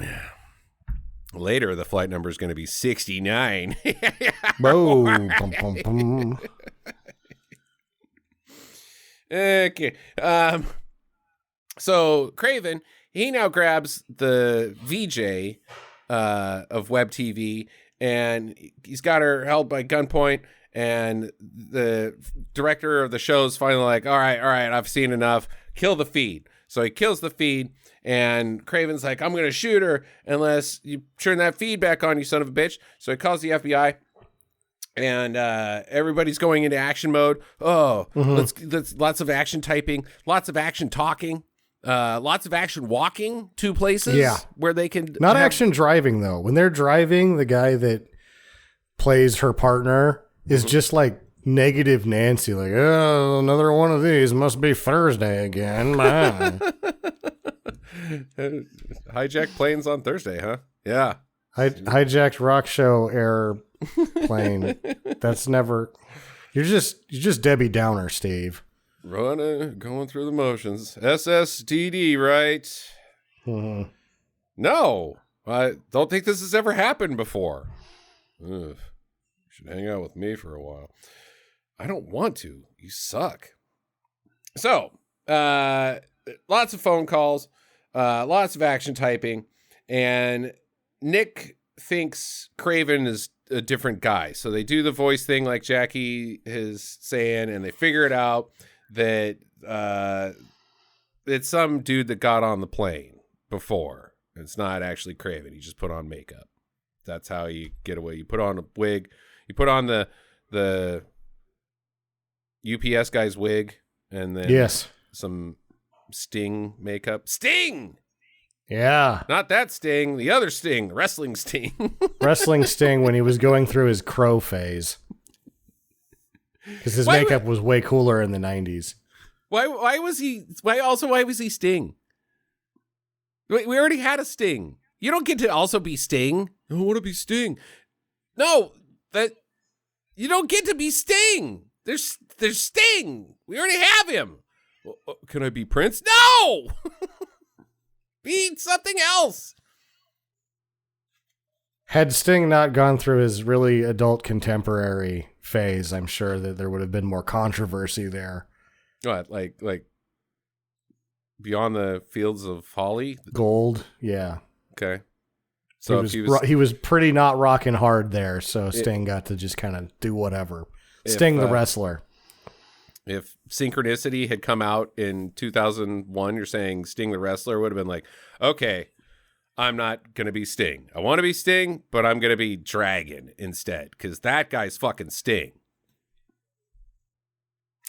Later, the flight number is going to be 69. Whoa. Bum, bum, bum. Okay. So Craven, he now grabs the VJ of Web TV, and he's got her held by gunpoint. And the director of the show is finally like, all right, I've seen enough. Kill the feed. So he kills the feed, and Craven's like, I'm going to shoot her unless you turn that feed back on, you son of a bitch. So he calls the FBI, and everybody's going into action mode. Oh, let's lots of action typing, lots of action talking, lots of action walking to places where they can. Not action driving, though. When they're driving, the guy that plays her partner is just like negative Nancy, like, oh, another one of these, must be Thursday again. Hijack planes on Thursday, huh? Yeah. Hijacked rock show airplane. That's never. You're just Debbie Downer, Steve. Going through the motions. SSDD, right? Mm-hmm. No, I don't think this has ever happened before. Ugh. Should hang out with me for a while. I don't want to. You suck. So, lots of phone calls, lots of action typing, and Nick thinks Craven is a different guy. So they do the voice thing like Jackie is saying, and they figure it out that it's some dude that got on the plane before. It's not actually Craven. He just put on makeup. That's how you get away. You put on a wig. You put on the UPS guy's wig, and then some Sting makeup. Sting! Yeah. Not that Sting, the other Sting, the wrestling Sting. Wrestling Sting when he was going through his crow phase. Because his makeup was way cooler in the 90s. Why was he Sting? We already had a Sting. You don't get to also be Sting. I don't want to be Sting. No, that you don't get to be Sting. There's Sting. We already have him. Well, can I be Prince? No. Be something else. Had Sting not gone through his really adult contemporary phase, I'm sure that there would have been more controversy there. What, like Beyond the Fields of Holly? Gold, yeah. Okay. So he was pretty not rocking hard there, so Sting got to just kind of do whatever. Sting the wrestler. If Synchronicity had come out in 2001, you're saying Sting the wrestler would have been like, okay, I'm not going to be Sting. I want to be Sting, but I'm going to be Dragon instead, because that guy's fucking Sting.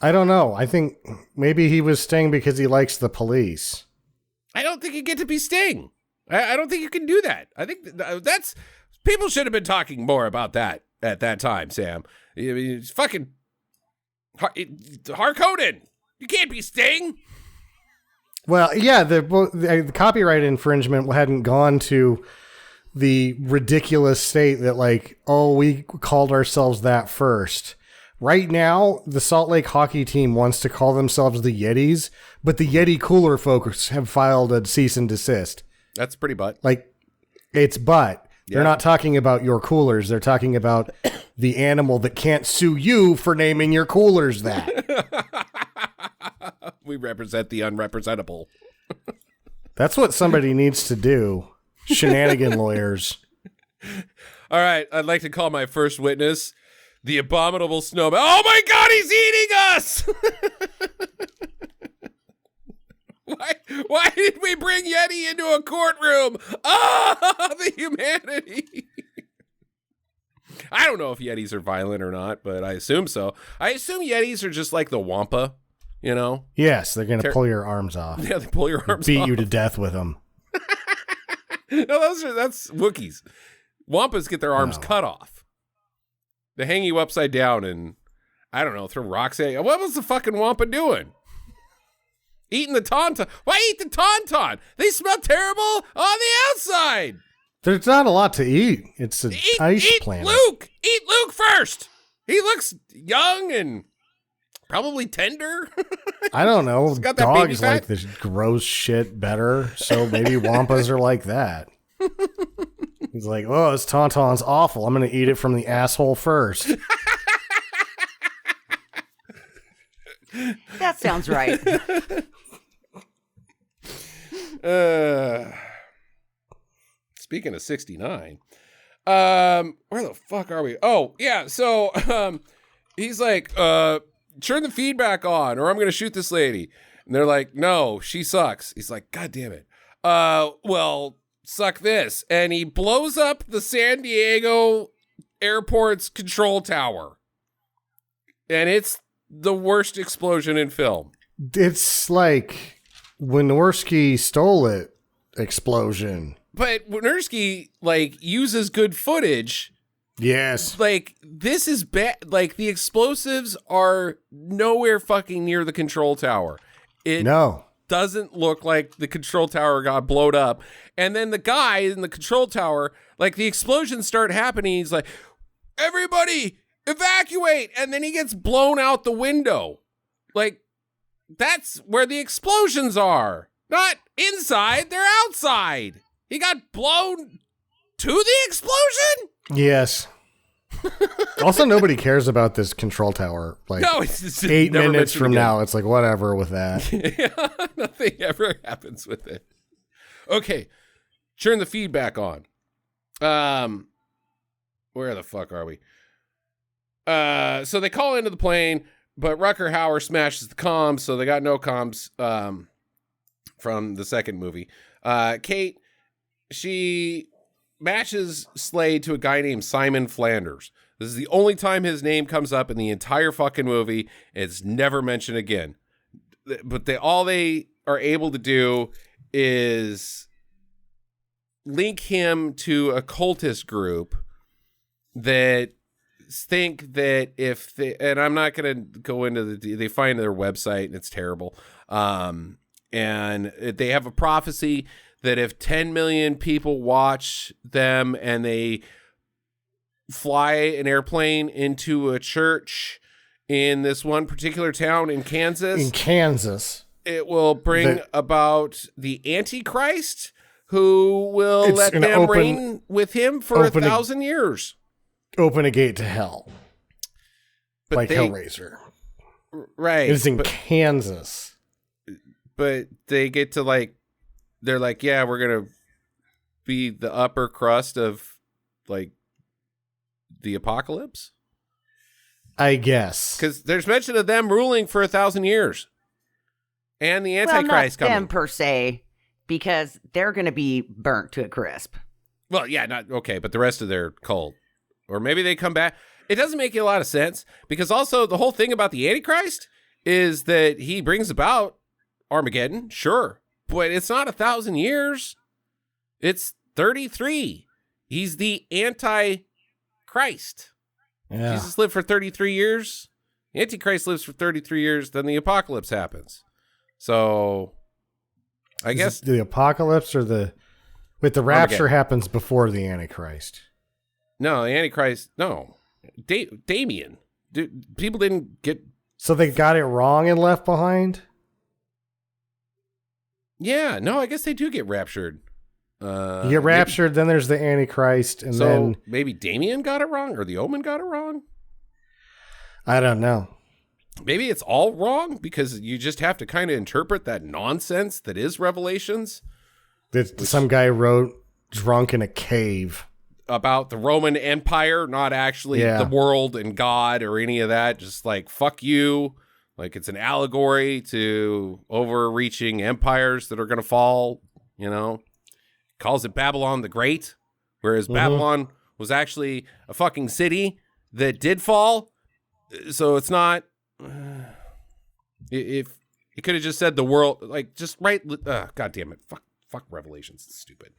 I don't know. I think maybe he was Sting because he likes the Police. I don't think you get to be Sting. I don't think you can do that. I think that's... People should have been talking more about that at that time, Sam. I mean, it's fucking... Harkonnen! You can't be Sting! Well, yeah, the copyright infringement hadn't gone to the ridiculous state that, like, oh, we called ourselves that first. Right now, the Salt Lake hockey team wants to call themselves the Yetis, but the Yeti cooler folks have filed a cease and desist. That's pretty butt. Like, it's butt. Yeah. They're not talking about your coolers. They're talking about the animal that can't sue you for naming your coolers that. We represent the unrepresentable. That's what somebody needs to do. Shenanigan lawyers. All right. I'd like to call my first witness, the abominable snowman. Oh my God, he's eating us! Why did we bring Yeti into a courtroom? Oh, the humanity. I don't know if Yetis are violent or not, but I assume so. I assume Yetis are just like the Wampa, you know? Yes, they're going to pull your arms off. Yeah, they pull your arms beat off. Beat you to death with them. No, that's Wookiees. Wampas get their arms cut off. They hang you upside down and, I don't know, throw rocks at you. What was the fucking Wampa doing? Eating the tauntaun. Why eat the tauntaun? They smell terrible on the outside. There's not a lot to eat. It's an ice planet. Eat Luke first. He looks young and probably tender. I don't know. Got that dogs baby like this gross shit better, so maybe Wampas are like that. He's like, oh, this tauntaun's awful. I'm going to eat it from the asshole first. That sounds right. Speaking of 69, where the fuck are we? Oh, yeah. So he's like, turn the feedback on or I'm going to shoot this lady. And they're like, no, she sucks. He's like, God damn it. Well, suck this. And he blows up the San Diego airport's control tower. And it's the worst explosion in film. It's like Wynorski stole it explosion. But Wynorski, like, uses good footage. Yes. Like, this is bad. Like, the explosives are nowhere fucking near the control tower. It doesn't look like the control tower got blown up. And then the guy in the control tower, like, the explosions start happening. He's like, everybody evacuate. And then he gets blown out the window. Like, that's where the explosions are. Not inside, they're outside. He got blown to the explosion? Yes. Also, nobody cares about this control tower. Like, no, it's 8 minutes from now, it's like, whatever with that. Yeah, nothing ever happens with it. Okay, turn the feedback on. Where the fuck are we? So they call into the plane, but Rucker Hauer smashes the comms, so they got no comms from the second movie. Kate, she matches Slade to a guy named Simon Flanders. This is the only time his name comes up in the entire fucking movie. It's never mentioned again. But all they are able to do is link him to a cultist group that think that if they, and I'm not going to go into they find their website and it's terrible. And they have a prophecy that if 10 million people watch them and they fly an airplane into a church in this one particular town in Kansas, it will bring about the Antichrist, who will let them reign with him for 1,000 years. Open a gate to hell. But Hellraiser. Right. It's in Kansas. But they get to they're like, yeah, we're going to be the upper crust of the apocalypse. I guess. Because there's mention of them ruling for 1,000 years. And the Antichrist coming. Not them per se, because they're going to be burnt to a crisp. Well, yeah, but the rest of their cult. Or maybe they come back. It doesn't make a lot of sense, because also the whole thing about the Antichrist is that he brings about Armageddon, sure, but it's not 1,000 years. It's 33. He's the Antichrist. Yeah. Jesus lived for 33 years. Antichrist lives for 33 years. Then the apocalypse happens. So, I guess the apocalypse or the rapture happens before the Antichrist. No, the Antichrist. No, Damien. People didn't get. So they got it wrong and left behind. Yeah, no, I guess they do get raptured. You get raptured, then there's the Antichrist, and then maybe Damien got it wrong, or the Omen got it wrong. I don't know. Maybe it's all wrong, because you just have to kind of interpret that nonsense that is Revelations. That some guy wrote drunk in a cave. About the Roman Empire, not actually the world and God or any of that. Just fuck you. It's an allegory to overreaching empires that are going to fall, Calls it Babylon the Great, whereas Babylon was actually a fucking city that did fall. So it's not... if he could have just said the world, just right... God damn it. Fuck Revelations. It's stupid.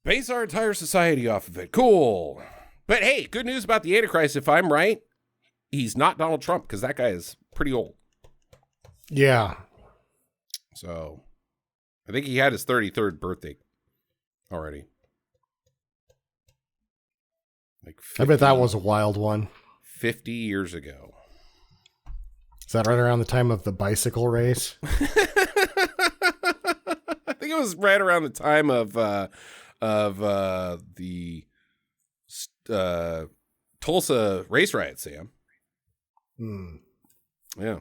Base our entire society off of it. Cool. But hey, good news about the Antichrist. If I'm right, he's not Donald Trump, because that guy is pretty old. Yeah. So, I think he had his 33rd birthday already. I bet that was a wild one. 50 years ago. Is that right around the time of the bicycle race? I think it was right around the time of the Tulsa race riot, Sam. Yeah.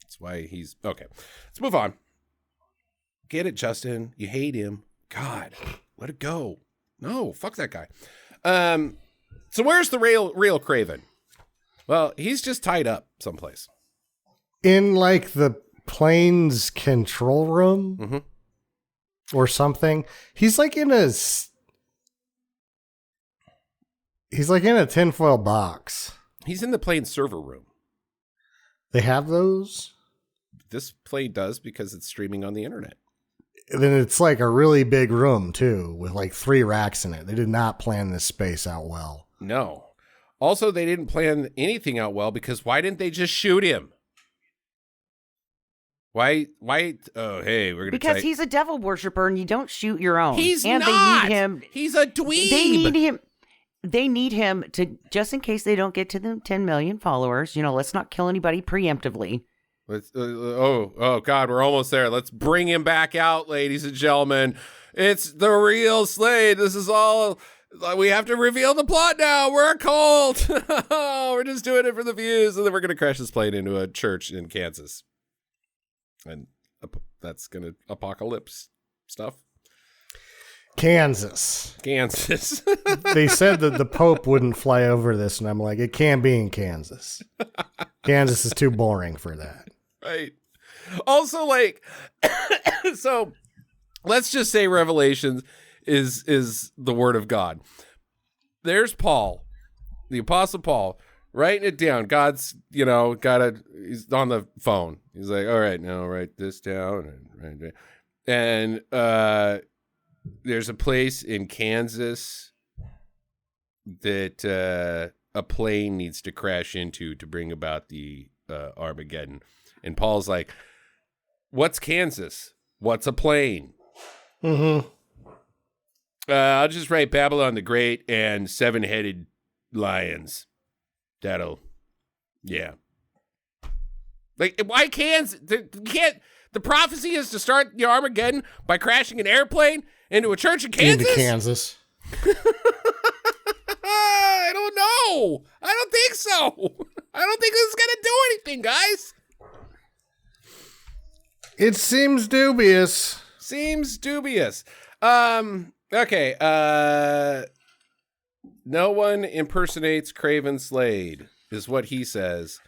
That's why he's... Okay, let's move on. Get it, Justin. You hate him. God, let it go. No, fuck that guy. So where's the real Craven? Well, he's just tied up someplace. In the plane's control room? Or something. He's in a tinfoil box. He's in the plane server room. They have those? This plane does, because it's streaming on the internet. Then it's a really big room too, with 3 racks in it. They did not plan this space out well. No. Also, they didn't plan anything out well, because why didn't they just shoot him? Why? Oh, hey, we're gonna. Because he's a devil worshiper, and you don't shoot your own. He's and not. They need him. He's a dweeb. They need him to, just in case they don't get to the 10 million followers. Let's not kill anybody preemptively. Let's. Oh God, we're almost there. Let's bring him back out, ladies and gentlemen. It's the real Slade. This is all. We have to reveal the plot now. We're a cult. We're just doing it for the views, and then we're gonna crash this plane into a church in Kansas. And that's going to apocalypse stuff. Kansas. They said that the Pope wouldn't fly over this, and I'm like, it can't be in Kansas. Kansas is too boring for that. Right. Also, so let's just say Revelations is the word of God. There's Paul, the Apostle Paul, writing it down. God's, he's on the phone. He's like, all right, now write this down. And there's a place in Kansas that a plane needs to crash into to bring about the Armageddon. And Paul's like, what's Kansas? What's a plane? Mm-hmm. I'll just write Babylon the Great and 7-headed lions. Yeah. Like, why Kansas? The prophecy is to start the Armageddon by crashing an airplane into a church in Kansas? Into Kansas. I don't know. I don't think so. I don't think this is going to do anything, guys. It seems dubious. Okay. No one impersonates Craven Slade, is what he says.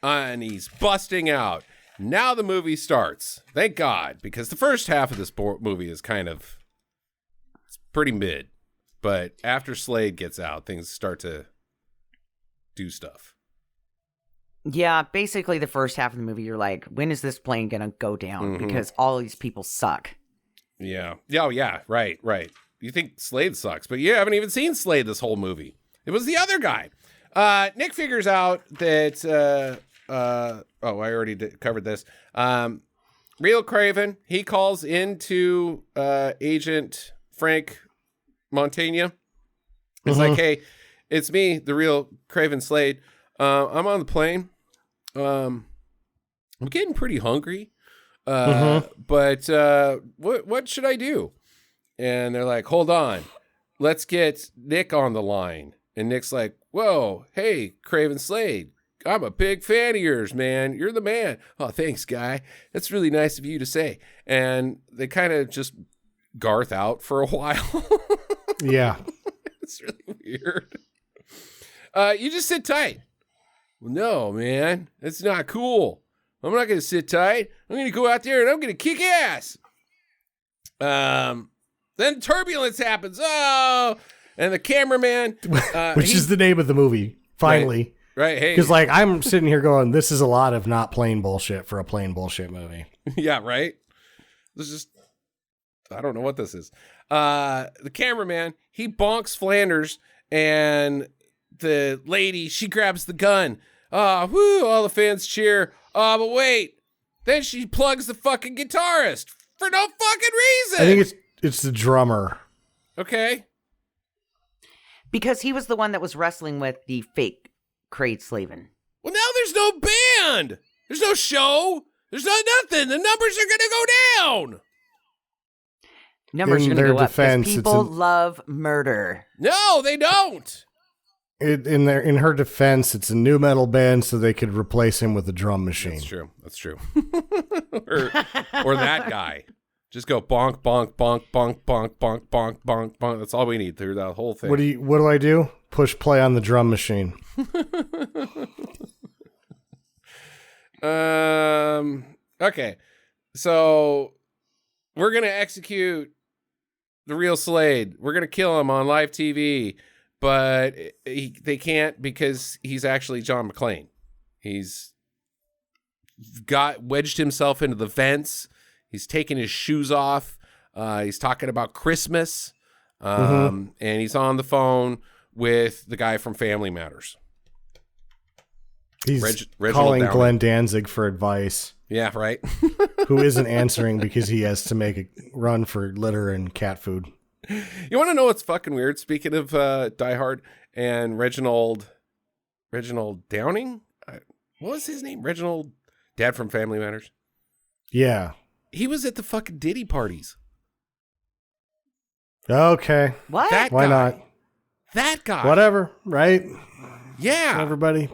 And he's busting out. Now the movie starts. Thank God, because the first half of this movie is it's pretty mid. But after Slade gets out, things start to do stuff. Yeah, basically the first half of the movie, you're like, when is this plane going to go down? Mm-hmm. Because all these people suck. Yeah. Oh, yeah. Right. You think Slade sucks, but you haven't even seen Slade this whole movie. It was the other guy. Nick figures out that, I already covered this. Real Craven, he calls into Agent Frank Montaigne. It's like, hey, it's me, the real Craven Slade. I'm on the plane. I'm getting pretty hungry. But what should I do? And they're like, hold on, let's get Nick on the line. And Nick's like, whoa, hey, Craven Slade, I'm a big fan of yours, man. You're the man. Oh, thanks, guy. That's really nice of you to say. And they kind of just Garth out for a while. Yeah. It's really weird. You just sit tight. Well, no, man, that's not cool. I'm not going to sit tight. I'm going to go out there and I'm going to kick ass. Then Turbulence happens. Oh, and the cameraman, which is the name of the movie. Finally. Right. Hey, because like I'm sitting here going, this is a lot of not plain bullshit for a plain bullshit movie. Yeah. Right. This is, I don't know what this is. The cameraman, he bonks Flanders, and the lady, she grabs the gun. Woo, all the fans cheer. But wait, then she plugs the fucking guitarist for no fucking reason. I think it's the drummer. Okay. Because he was the one that was wrestling with the fake Craig Slavin. Well, now there's no band. There's no show. There's nothing. The numbers are going to go down. Numbers are In going to their go up because defense, people love murder. No, they don't. In her defense, it's a new metal band, so they could replace him with a drum machine. That's true. or that guy. Just go bonk, bonk, bonk, bonk, bonk, bonk, bonk, bonk, bonk. That's all we need through that whole thing. What do I do? Push play on the drum machine. Okay. So we're gonna execute the real Slade. We're gonna kill him on live TV, but they can't because he's actually John McClane. He's wedged himself into the vents. He's taking his shoes off. He's talking about Christmas. And he's on the phone with the guy from Family Matters. He's Reginald calling Downey. Glenn Danzig for advice. Yeah, right. Who isn't answering because he has to make a run for litter and cat food. You want to know what's fucking weird? Speaking of Die Hard and Reginald Downing? What was his name? Reginald, dad from Family Matters? Yeah. He was at the fucking Diddy parties. Okay. What? Why not? That guy. Whatever, right? Yeah. Everybody.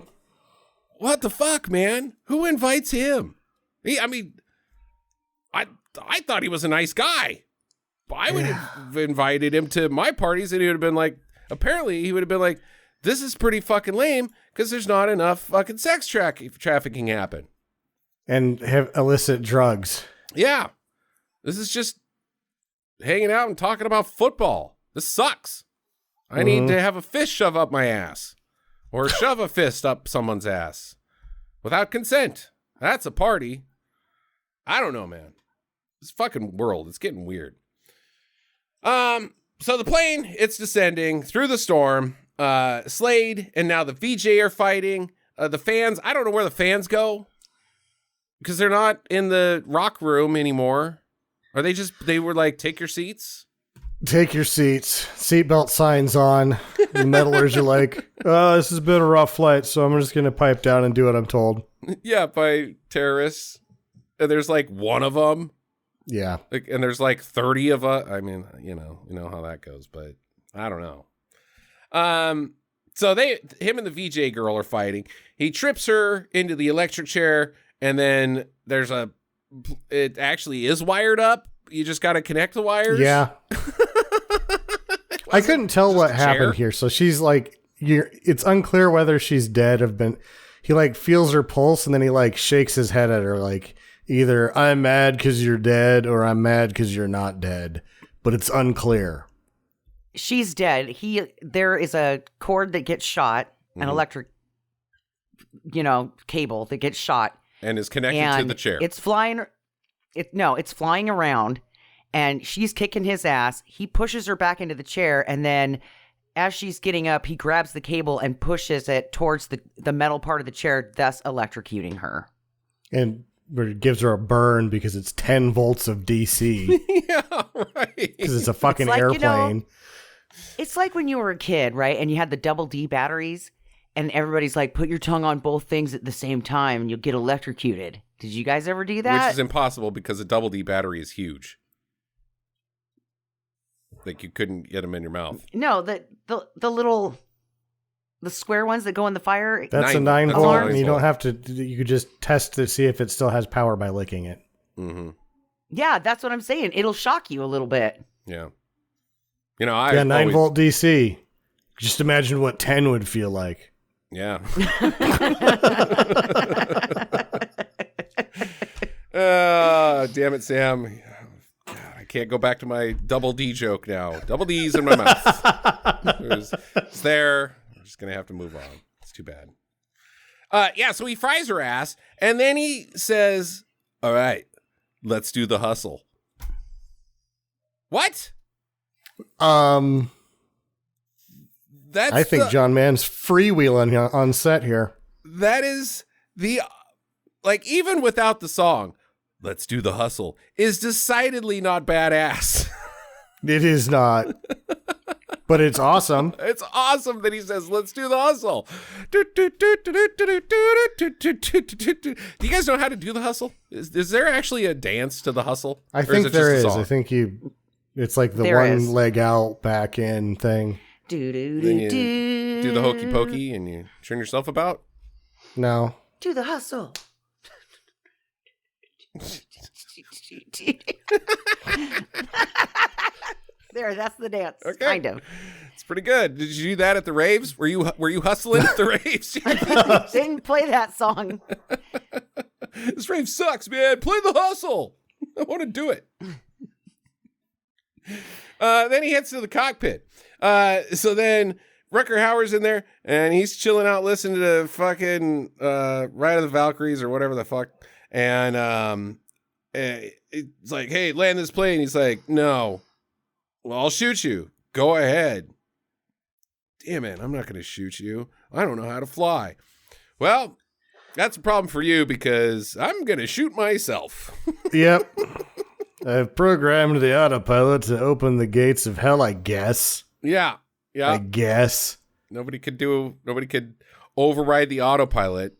What the fuck, man? Who invites him? I thought he was a nice guy. I would have invited him to my parties, and he would have been like, apparently he would have been like, this is pretty fucking lame because there's not enough fucking sex trafficking happen. And have illicit drugs. Yeah. This is just hanging out and talking about football. This sucks. I need to have a fist shove up my ass. Or shove a fist up someone's ass. Without consent. That's a party. I don't know, man. This fucking world, it's getting weird. So the plane, it's descending through the storm. Slade and now the VJ are fighting. The fans, I don't know where the fans go because they're not in the rock room anymore. Are they were like, take your seats? Take your seats. Seatbelt signs on. The meddlers are like, oh, this has been a rough flight, so I'm just going to pipe down and do what I'm told. Yeah, by terrorists. And there's like one of them. Yeah. Like, and there's like 30 of us. I mean, you know how that goes, but I don't know. So him and the VJ girl are fighting. He trips her into the electric chair, and then it actually is wired up. You just got to connect the wires. Yeah. I couldn't tell what happened here. So she's like, it's unclear whether she's dead. He like feels her pulse, and then he like shakes his head at her like, either I'm mad because you're dead or I'm mad because you're not dead, but it's unclear. She's dead. There is a cord that gets shot, an electric, cable that gets shot. And is connected to the chair. It's flying. It's flying around, and she's kicking his ass. He pushes her back into the chair, and then as she's getting up, he grabs the cable and pushes it towards the metal part of the chair, thus electrocuting her. And it gives her a burn because it's 10 volts of DC. Yeah, right. Because it's a fucking airplane. It's like when you were a kid, right? And you had the double D batteries, and everybody's like, put your tongue on both things at the same time and you'll get electrocuted. Did you guys ever do that? Which is impossible because a double D battery is huge. Like you couldn't get them in your mouth. No, the little, the square ones that go in the fire. That's a 9 volt, and you don't have to, you could just test to see if it still has power by licking it. Mm-hmm. Yeah, that's what I'm saying. It'll shock you a little bit. Yeah. 9 volt DC. Just imagine what 10 would feel like. Yeah. Damn it, Sam. God, I can't go back to my double D joke now. Double D's in my mouth. It's there. We're just going to have to move on. It's too bad. So he fries her ass, and then he says, all right, let's do the hustle. What? I think John Mann's freewheeling on set here. That is even without the song, let's do the hustle, is decidedly not badass. It is not. But it's awesome. It's awesome that he says, let's do the hustle. Do you guys know how to do the hustle? Is there actually a dance to the hustle? I think there is. I think it's like the one leg out, back in thing. Then you do the hokey pokey and you turn yourself about? No. Do the hustle. There, that's the dance. Okay. Kind of. It's pretty good. Did you do that at the raves? Were you hustling at the raves? Didn't play that song. This rave sucks, man. Play the hustle. I want to do it. Then he heads to the cockpit. So then Rutger Hauer's in there and he's chilling out listening to fucking Ride of the Valkyries or whatever the fuck. And it's like, hey, land this plane. He's like, no. Well, I'll shoot you. Go ahead. Damn it, I'm not going to shoot you. I don't know how to fly. Well, that's a problem for you because I'm going to shoot myself. Yep. I've programmed the autopilot to open the gates of hell, I guess. Yeah. I guess. Nobody could override the autopilot.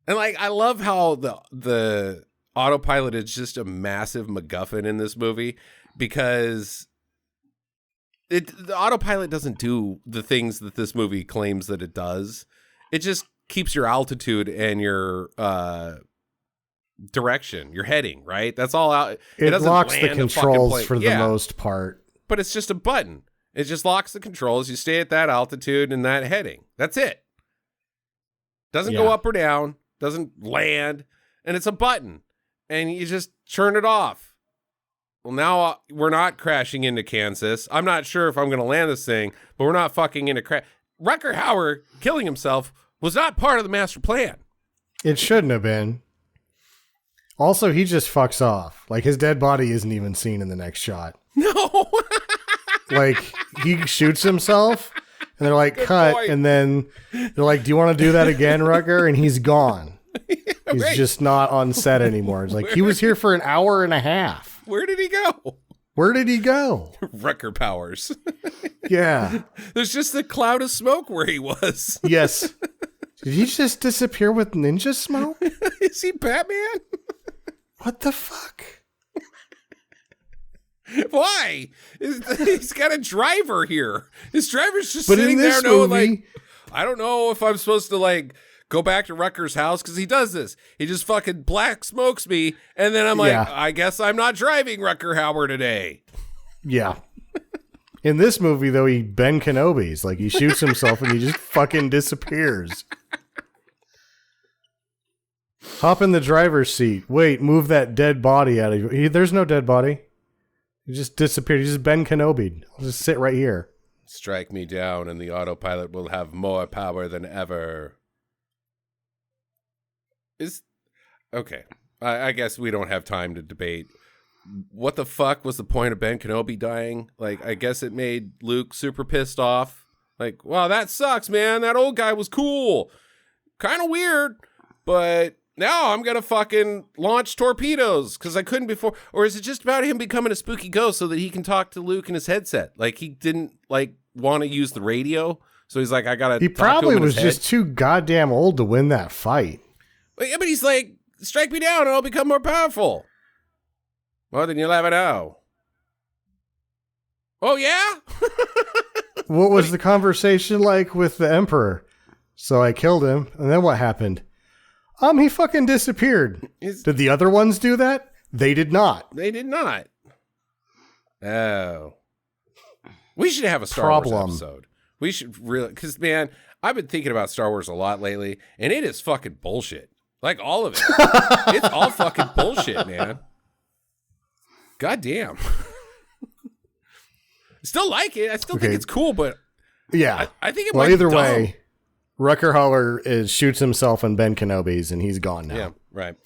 And I love how the autopilot is just a massive MacGuffin in this movie because the autopilot doesn't do the things that this movie claims that it does. It just keeps your altitude and your direction, your heading, right? That's all out. It locks the controls for the most part. But it's just a button. It just locks the controls. You stay at that altitude and that heading. That's it. Doesn't go up or down. Doesn't land. And it's a button. And you just turn it off. Well, now we're not crashing into Kansas. I'm not sure if I'm going to land this thing, but we're not fucking into crash. Rutger Hauer killing himself was not part of the master plan. It shouldn't have been. Also, he just fucks off. Like, his dead body isn't even seen in the next shot. No. Like, he shoots himself, And they're like, Good cut. point. And then they're like, do you want to do that again, Rucker? And he's gone. He's Right. just not on set anymore. It's like, he was here for an hour and a half. Where did he go? Where did he go? Rucker powers. Yeah. There's just a cloud of smoke where he was. Yes. Did he just disappear with ninja smoke? Is he Batman? What the fuck? Why? He's got a driver here. His driver's just But sitting in this there knowing, movie, like, I don't know if I'm supposed to, like, go back to Rucker's house, because he does this. He just fucking black smokes me, and then I'm like, Yeah. I guess I'm not driving Rucker Hauer today. yeah. In this movie, though, he Ben Kenobi's. Like, he shoots himself and he just fucking disappears. Hop in the driver's seat. Wait, move that dead body out of you. There's no dead body. He just disappeared. He's just Ben Kenobi. I'll just sit right here. Strike me down, and the autopilot will have more power than ever. Okay. I guess we don't have time to debate. What the fuck was the point of Ben Kenobi dying? Like, I guess it made Luke super pissed off. Like, wow, that sucks, man. That old guy was cool. Kind of weird, but now I'm going to fucking launch torpedoes because I couldn't before. Or is it just about him becoming a spooky ghost so that he can talk to Luke in his headset? Like, he didn't, like, want to use the radio. So he's like, I got to He probably was just too goddamn old to win that fight. But yeah, but he's like, strike me down and I'll become more powerful. More than you'll ever know. Oh, yeah? What was the conversation like with the Emperor? So I killed him, and then what happened? He fucking disappeared. Did the other ones do that? They did not. They did not. Oh. We should have a Star Wars episode. We should really, because, man, I've been thinking about Star Wars a lot lately, and it is fucking bullshit. Like, all of it. It's all fucking bullshit, man. God damn. Still like it. I still think it's cool, but yeah, I think it well, might either be dumb. way, Rucker Hauer shoots himself in Ben Kenobi's, and he's gone now. Yeah, right.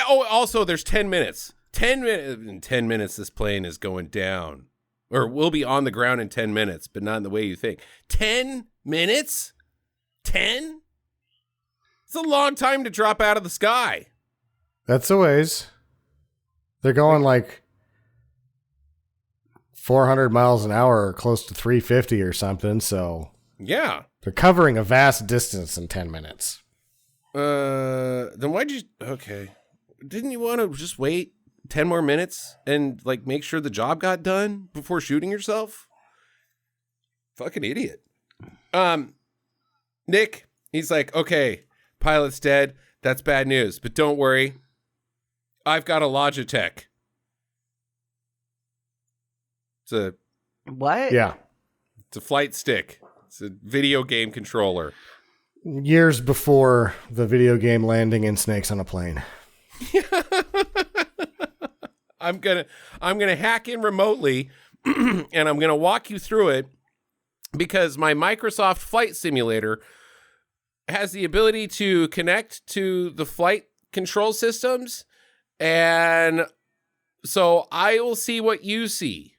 Also, there's 10 minutes. 10 minutes. In 10 minutes, this plane is going down, or will be on the ground in 10 minutes, but not in the way you think. 10 minutes? 10? It's a long time to drop out of the sky. That's a ways. They're going like 400 miles an hour, or close to 350 or something. So yeah, they're covering a vast distance in 10 minutes. Then why'd you? Okay, didn't you want to just wait 10 more minutes and like make sure the job got done before shooting yourself? Fucking idiot. Nick, he's like, okay, pilot's dead. That's bad news, but don't worry. I've got a Logitech. It's a What? Yeah. It's a flight stick. It's a video game controller. Years before the video game landing in snakes on a plane. I'm gonna hack in remotely and I'm gonna walk you through it because my Microsoft flight simulator has the ability to connect to the flight control systems, and so I will see what you see.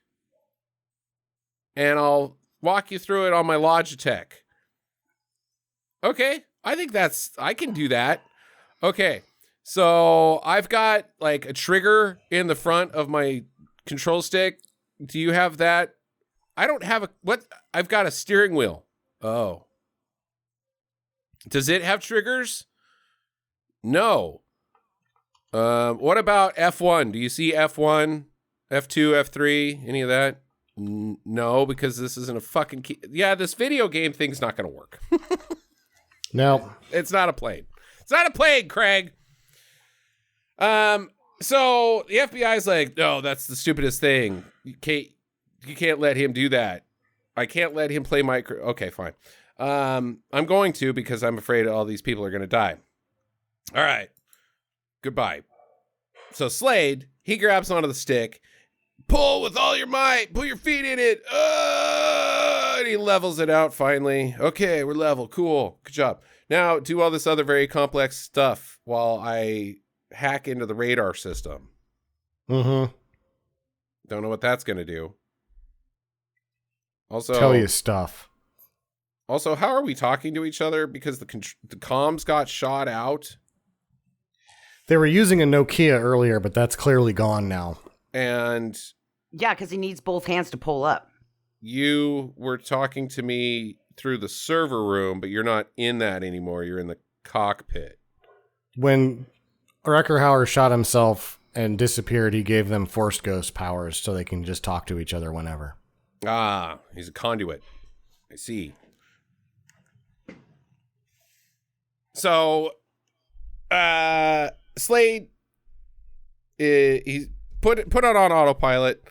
And I'll walk you through it on my Logitech. Okay, I can do that. Okay, so I've got like a trigger in the front of my control stick. Do you have that? I don't have I've got a steering wheel. Oh. Does it have triggers? No. What about F1? Do you see F1, F2, F3, any of that? No, because this isn't a fucking key. Yeah, this video game thing's not going to work. No. It's not a plane. It's not a plane, Craig. So the FBI's like, no, that's the stupidest thing. You can't let him do that. I can't let him play Okay, fine. I'm going to, because I'm afraid all these people are going to die. All right. Goodbye. So Slade, he grabs onto the stick. Pull with all your might. Put your feet in it. And he levels it out finally. Okay, we're level. Cool. Good job. Now do all this other very complex stuff while I hack into the radar system. Mm-hmm. Don't know what that's going to do. Also, tell you stuff. Also, how are we talking to each other? Because the comms got shot out. They were using a Nokia earlier, but that's clearly gone now. And yeah, because he needs both hands to pull up. You were talking to me through the server room, but you're not in that anymore. You're in the cockpit. When Reckerhauer shot himself and disappeared, he gave them Force Ghost powers so they can just talk to each other whenever. Ah, he's a conduit. I see. So, Slade, he's put it on autopilot,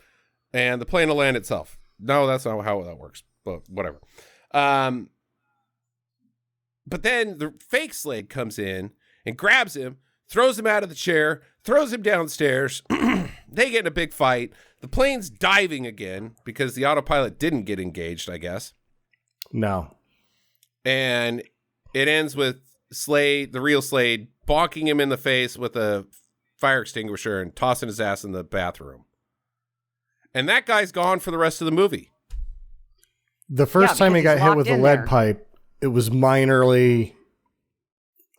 and the plane will land itself. No, that's not how that works. But whatever. But then the fake Slade comes in and grabs him, throws him out of the chair, throws him downstairs. They get in a big fight. The plane's diving again because the autopilot didn't get engaged, I guess. No. And it ends with Slade, the real Slade, bonking him in the face with a fire extinguisher and tossing his ass in the bathroom. And that guy's gone for the rest of the movie. The first time he got hit with a lead there. pipe, it was minorly.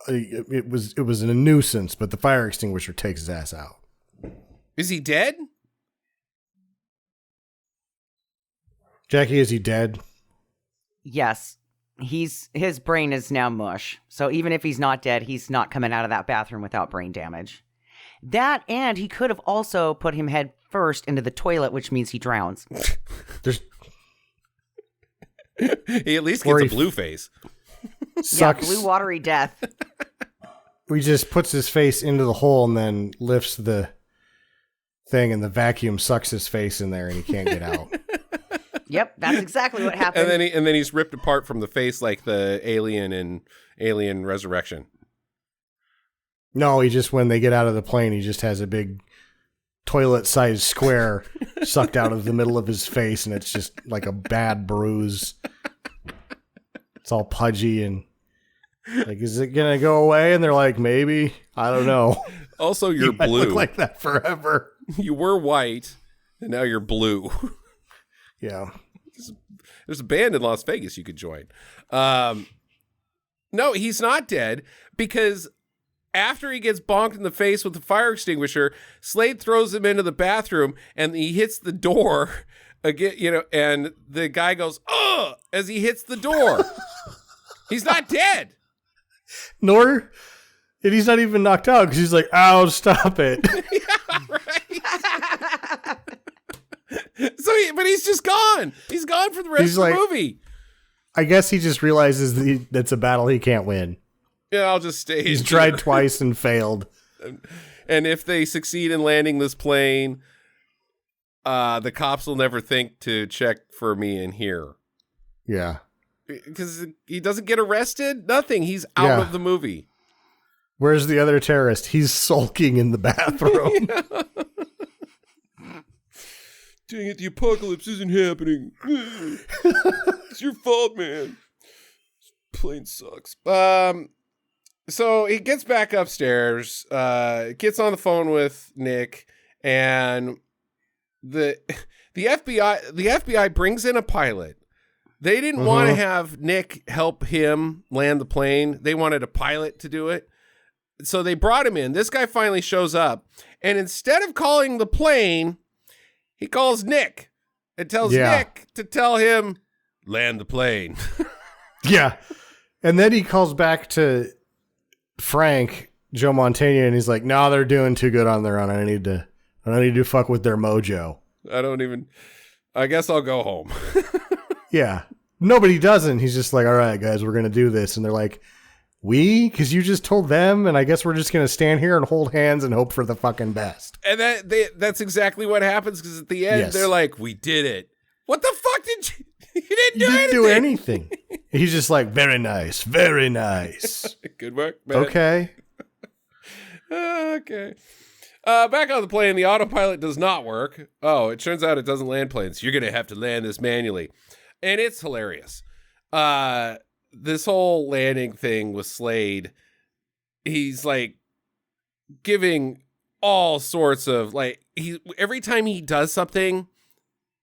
It was a nuisance, but the fire extinguisher takes his ass out. Is he dead? Jackie, is he dead? Yes. His brain is now mush. So even if he's not dead, he's not coming out of that bathroom without brain damage. That, and he could have also put him head first into the toilet, which means he drowns. There's He at least gets a blue face. Sucks. Yeah, blue watery death. He just puts his face into the hole and then lifts the thing, and the vacuum sucks his face in there, and he can't get out. Yep, that's exactly what happened. And then he's ripped apart from the face like the alien in Alien Resurrection. No, he just, when they get out of the plane, he just has a big toilet-sized square sucked out of the middle of his face, and it's just like a bad bruise. It's all pudgy and like, is it gonna go away? And they're like, maybe. I don't know. Also, you're You might blue. look like that forever. You were white, and now you're blue. Yeah. There's a band in Las Vegas you could join. No, he's not dead, because after he gets bonked in the face with the fire extinguisher, Slade throws him into the bathroom, and he hits the door again, and the guy goes, "Ugh!" as he hits the door. He's not dead. And he's not even knocked out because he's like, "Ow, stop it." Yeah, right. But he's just gone. He's gone for the rest of the movie. I guess he just realizes that's a battle he can't win. Yeah, I'll just stay. He's tried twice and failed. And if they succeed in landing this plane, the cops will never think to check for me in here. Yeah. Because he doesn't get arrested. Nothing. He's out of the movie. Where's the other terrorist? He's sulking in the bathroom. Dang it, the apocalypse isn't happening. It's your fault, man. This plane sucks. So he gets back upstairs, gets on the phone with Nick, and the FBI brings in a pilot. They didn't want to have Nick help him land the plane. They wanted a pilot to do it. So they brought him in. This guy finally shows up, and instead of calling the plane, he calls Nick and tells Nick to tell him, land the plane. Yeah. And then he calls back to Frank, Joe Montana, and he's like, "No, they're doing too good on their own. I don't need to fuck with their mojo." I guess I'll go home. Yeah. Nobody doesn't. He's just like, "All right, guys, we're going to do this." And they're like, because you just told them, and I guess we're just going to stand here and hold hands and hope for the fucking best. And that's exactly what happens, because at the end, they're like, "We did it." What the fuck did you... You didn't do anything. He's just like, "Very nice. Very nice." Good work, man. Okay. Okay. Back on the plane, the autopilot does not work. Oh, it turns out it doesn't land planes. You're going to have to land this manually. And it's hilarious. This whole landing thing with Slade, he's like giving all sorts of, like, every time he does something,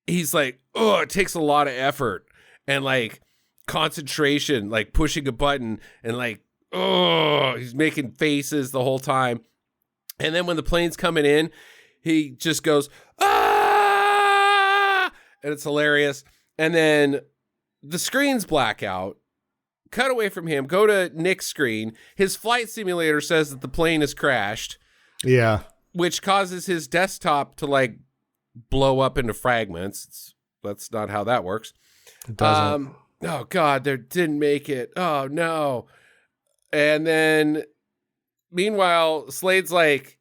he's like, oh, it takes a lot of effort and like concentration, like pushing a button and like, oh, he's making faces the whole time. And then when the plane's coming in, he just goes, ah, and it's hilarious. And then the screens black out, cut away from him, go to Nick's screen. His flight simulator says that the plane has crashed. Yeah. Which causes his desktop to like blow up into fragments. That's not how that works. It doesn't. Oh God, they didn't make it. Oh no. And then meanwhile, Slade's like,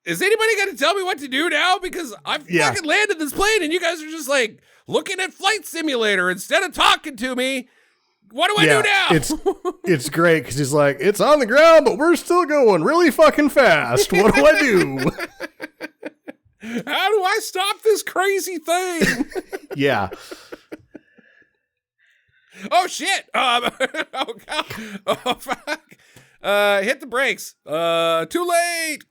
is anybody going to tell me what to do now? Because I've fucking landed this plane and you guys are just like looking at Flight Simulator instead of talking to me. What do I do now? It's great because he's like, it's on the ground, but we're still going really fucking fast. What do I do? How do I stop this crazy thing? Yeah. Oh, shit. Oh, God. Oh, fuck. Hit the brakes. Too late.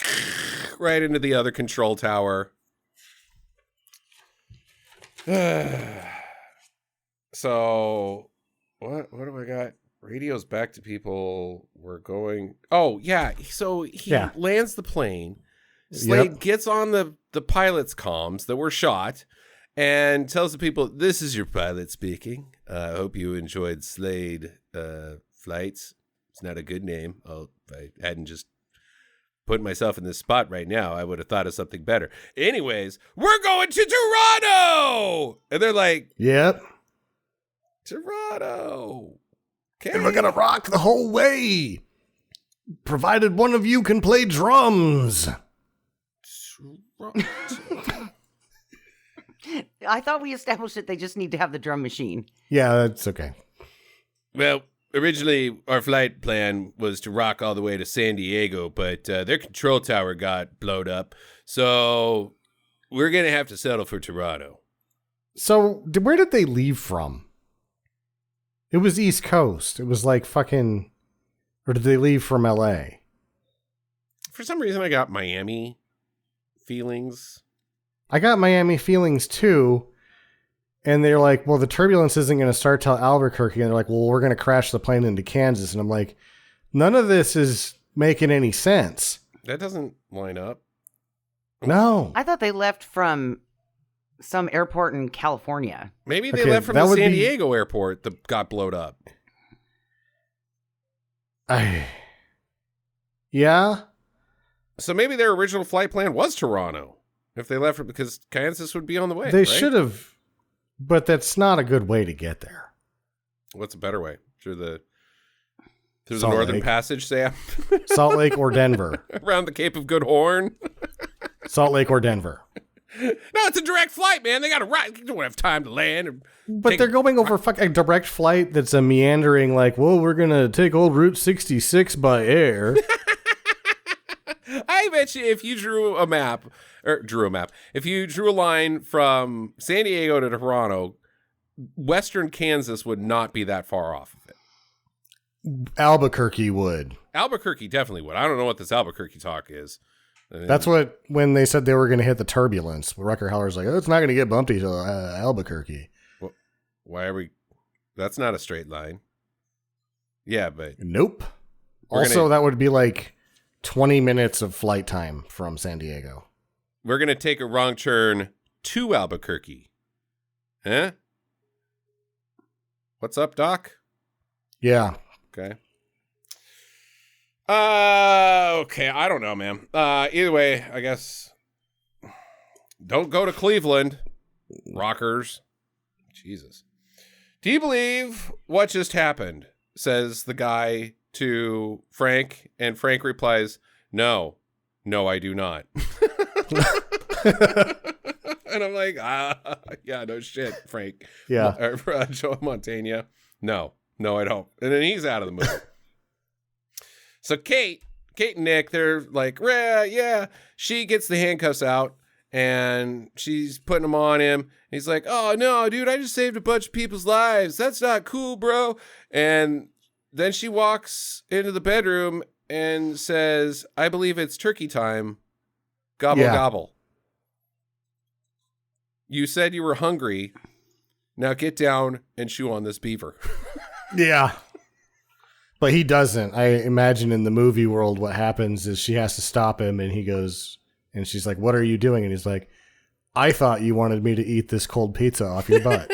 Right into the other control tower. So, what do I got? Radio's back to people. We're going. Oh, yeah. So he lands the plane. Slade gets on the pilot's comms that were shot and tells the people, this is your pilot speaking. I hope you enjoyed Slade flights. It's not a good name. Oh, if I hadn't just put myself in this spot right now, I would have thought of something better. Anyways, we're going to Toronto! And they're like, yep. Toronto. Okay. And we're going to rock the whole way, provided one of you can play drums. I thought we established that they just need to have the drum machine. Yeah, that's okay. Well, originally our flight plan was to rock all the way to San Diego, but their control tower got blowed up. So we're going to have to settle for Toronto. So where did they leave from? It was East Coast. It was like fucking, or did they leave from LA? For some reason, I got Miami feelings. I got Miami feelings too. And they're like, well, the turbulence isn't going to start till Albuquerque. And they're like, well, we're going to crash the plane into Kansas. And I'm like, none of this is making any sense. That doesn't line up. No. I thought they left from some airport in California. Maybe they left from the San Diego airport that got blowed up. Yeah. So maybe their original flight plan was Toronto. If they left it because Kansas would be on the way. They should have, but that's not a good way to get there. What's a better way? Through the Salt Northern Lake. Passage, Sam? Salt Lake or Denver. Around the Cape of Good Horn? Salt Lake or Denver. No, it's a direct flight, man. They got to ride. You don't have time to land. But they're going over a direct flight that's a meandering, like, well, we're going to take old Route 66 by air. I bet you if you drew a map, if you drew a line from San Diego to Toronto, Western Kansas would not be that far off of it. Albuquerque would. Albuquerque definitely would. I don't know what this Albuquerque talk is. That's what, when they said they were going to hit the turbulence, Rucker Hauer's like, oh, it's not going to get bumpy to Albuquerque. Well, why are we? That's not a straight line. Yeah, but. Nope. Also, that would be like 20 minutes of flight time from San Diego. We're going to take a wrong turn to Albuquerque. Huh? What's up, Doc? Yeah. Okay. Okay, I don't know, man. Either way, I guess don't go to Cleveland, rockers. Jesus. Do you believe what just happened? Says the guy to Frank, and Frank replies, no, I do not. And I'm like, yeah, no shit, Frank. Yeah. Joe Montana. No, I don't. And then he's out of the movie. So Kate and Nick, they're like, yeah. She gets the handcuffs out and she's putting them on him. He's like, oh no, dude, I just saved a bunch of people's lives. That's not cool, bro. And then she walks into the bedroom and says, I believe it's turkey time. Gobble, gobble. you said you were hungry. Now get down and chew on this beaver. Yeah. But he doesn't. I imagine in the movie world, what happens is she has to stop him, and he goes, and she's like, "What are you doing?" And he's like, "I thought you wanted me to eat this cold pizza off your butt."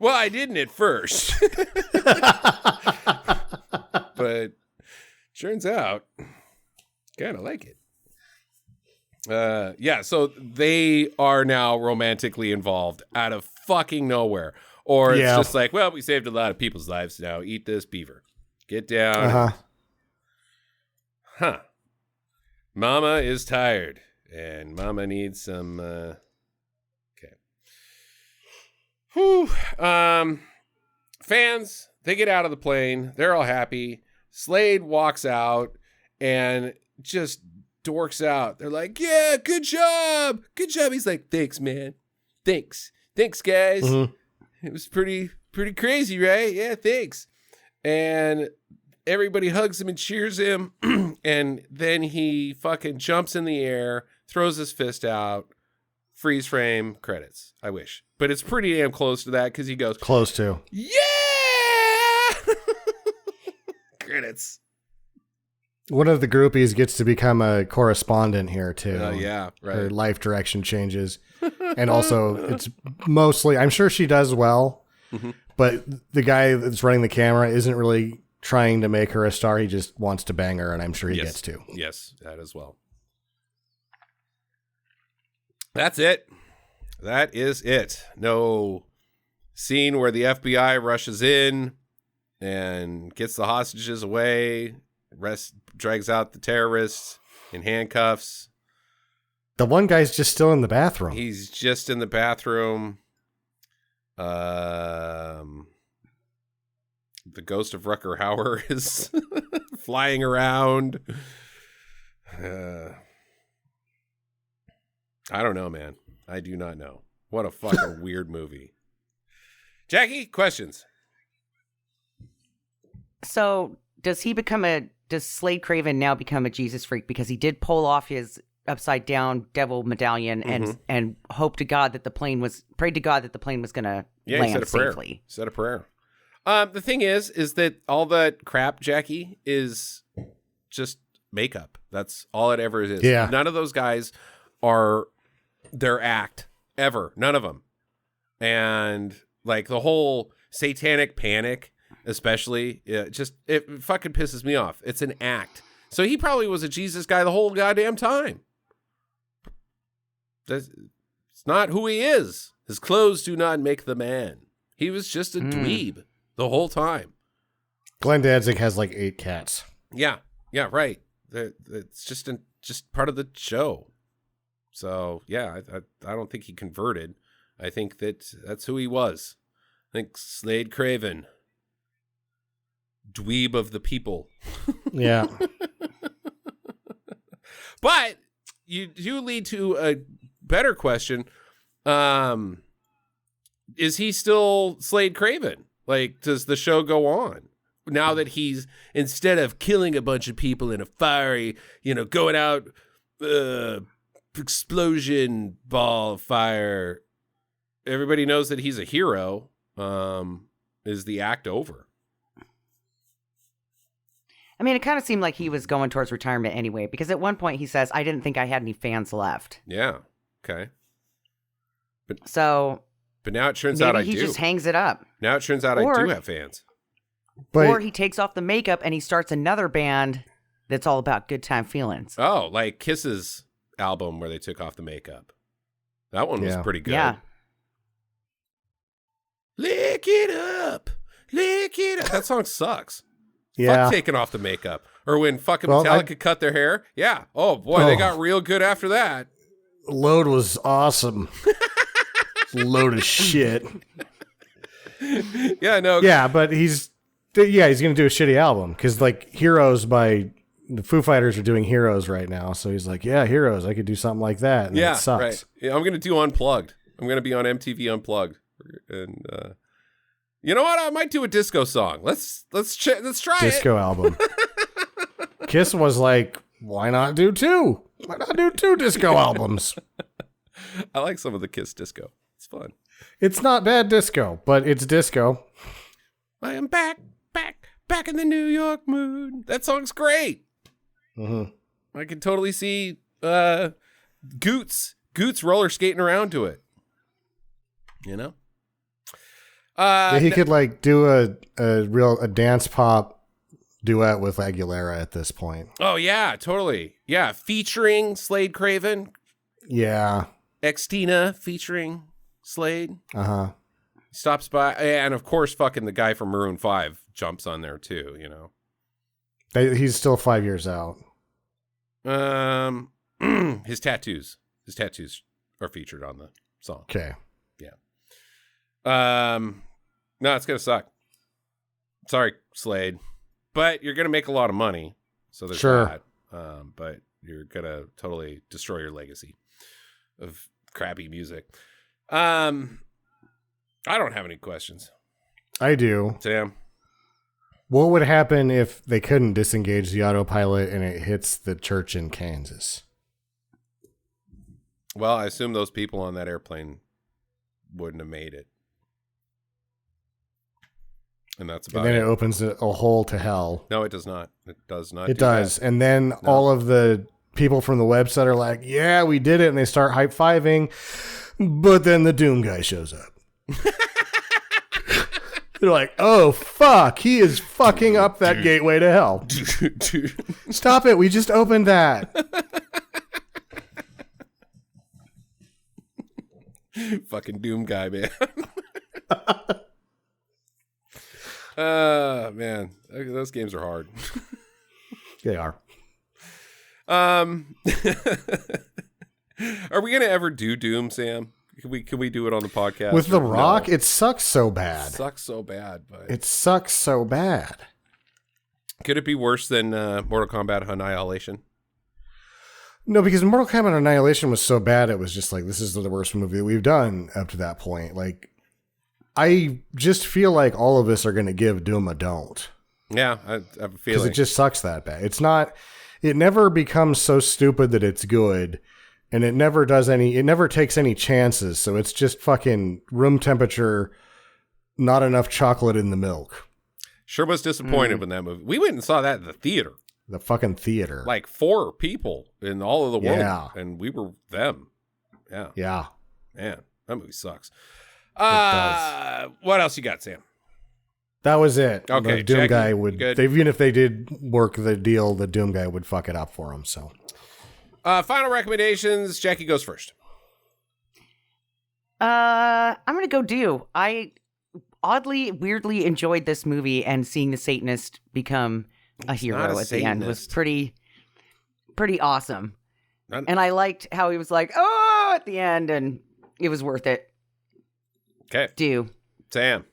Well, I didn't at first. But turns out, kind of like it. Yeah, so they are now romantically involved out of fucking nowhere. Or it's just like, well, we saved a lot of people's lives now. Eat this beaver. Get down. Uh-huh. Huh. Mama is tired. And Mama needs some, okay. Whew. Fans, they get out of the plane. They're all happy. Slade walks out and just dorks out. They're like, yeah, good job. Good job. He's like, thanks, man. Thanks, guys. Mm-hmm. It was pretty crazy, right? Yeah, thanks. And everybody hugs him and cheers him. And then he fucking jumps in the air, throws his fist out, freeze frame, credits. I wish. But it's pretty damn close to that because he goes, close to. Yeah! Credits. One of the groupies gets to become a correspondent here, too. Yeah, right. Her life direction changes. And also, it's mostly, I'm sure she does well, but the guy that's running the camera isn't really trying to make her a star. He just wants to bang her, and I'm sure he gets to. Yes, that as well. That's it. That is it. No scene where the FBI rushes in and gets the hostages away, drags out the terrorists in handcuffs. The one guy's just still in the bathroom. He's just in the bathroom. The ghost of Rucker Hauer is flying around. I don't know, man. I do not know. What a fucking weird movie. Jackie, questions? So does Slade Craven now become a Jesus freak because he did pull off his upside down devil medallion and prayed to God that the plane was going to land safely? Said a prayer. The thing is that all that crap, Jackie, is just makeup. That's all it ever is. Yeah. None of those guys are their act ever. None of them. And like the whole satanic panic, especially, it fucking pisses me off. It's an act. So he probably was a Jesus guy the whole goddamn time. It's not who he is. His clothes do not make the man. He was just a dweeb the whole time. Glenn Danzig has like 8 cats. Yeah, right. It's just part of the show. So yeah, I don't think he converted. I think that's who he was. I think Slade Craven, dweeb of the people. Yeah. But you do lead to a better question. Is he still Slade Craven? Like, does the show go on now that he's, instead of killing a bunch of people in a fiery, going out, explosion ball of fire, everybody knows that he's a hero. Is the act over? I mean, it kind of seemed like he was going towards retirement anyway, because at one point he says, I didn't think I had any fans left. Yeah. Okay. But now it turns out I do. Maybe he just hangs it up. Now it turns out I do have fans. Or he takes off the makeup and he starts another band that's all about good time feelings. Oh, like Kiss's album where they took off the makeup. That one was pretty good. Yeah. Lick it up. Lick it up. That song sucks. Yeah. Fuck taking off the makeup. Or when fucking Metallica cut their hair. Yeah. Oh, boy, they got real good after that. Load was awesome. Load of shit. Yeah, no. Yeah, but he's going to do a shitty album because, like, Heroes by the Foo Fighters are doing Heroes right now. So he's like, yeah, Heroes. I could do something like that. And it sucks. Right. Yeah, I'm going to do Unplugged. I'm going to be on MTV Unplugged. And you know what? I might do a disco song. Let's try disco album. Kiss was like, why not do two? Why not do two disco albums? I like some of the Kiss disco. It's fun. It's not bad disco, but it's disco. I am back in the New York mood. That song's great. Mm-hmm. I can totally see Goots roller skating around to it. You know? Yeah, he could like do a dance pop duet with Aguilera at this point. Oh yeah, totally. Yeah, featuring Slade Craven. Yeah. Xtina featuring Slade. Uh-huh. Stops by, and of course fucking the guy from Maroon 5 jumps on there too, you know. He's still 5 years out. His tattoos are featured on the song. Okay. Yeah. No, it's gonna suck. Sorry, Slade, but you're gonna make a lot of money, so there's sure. that. But you're gonna totally destroy your legacy of crappy music. I don't have any questions. I do. Sam, what would happen if they couldn't disengage the autopilot and it hits the church in Kansas? well, I assume those people on that airplane wouldn't have made it. And that's about it. And then it it opens a hole to hell. No, it does not. It does not. It does. That. And then all of the people from the website are like, yeah, we did it. And they start high-fiving. But then the Doom guy shows up. They're like, oh, fuck. He is fucking up that gateway to hell. Stop it. We just opened that. Fucking Doom guy, man. Man, those games are hard. They are. Are we gonna ever do Doom, Sam? Can we do it on the podcast with The Rock? No. It sucks so bad. It sucks so bad. Could it be worse than Mortal Kombat Annihilation? No, because Mortal Kombat Annihilation was so bad, it was just like, this is the worst movie that we've done up to that point. Like, I just feel like all of us are going to give Doom a don't. Yeah, I have a feeling. Because it just sucks that bad. It's not, it never becomes so stupid that it's good, and it never takes any chances, so it's just fucking room temperature, not enough chocolate in the milk. Sure was disappointed when that movie. We went and saw that in the theater. The fucking theater. Like 4 people in all of the world. Yeah. And we were them. Yeah. Yeah. Man, that movie sucks. What else you got, Sam? That was it. Okay. The Doom Jackie, guy would, even if they did work the deal, the Doom guy would fuck it up for him. So, final recommendations. Jackie goes first. I'm going to go do. I weirdly enjoyed this movie, and seeing the Satanist become a hero at the end was pretty awesome. And I liked how he was like, oh, at the end, and it was worth it. Okay. Do. Sam.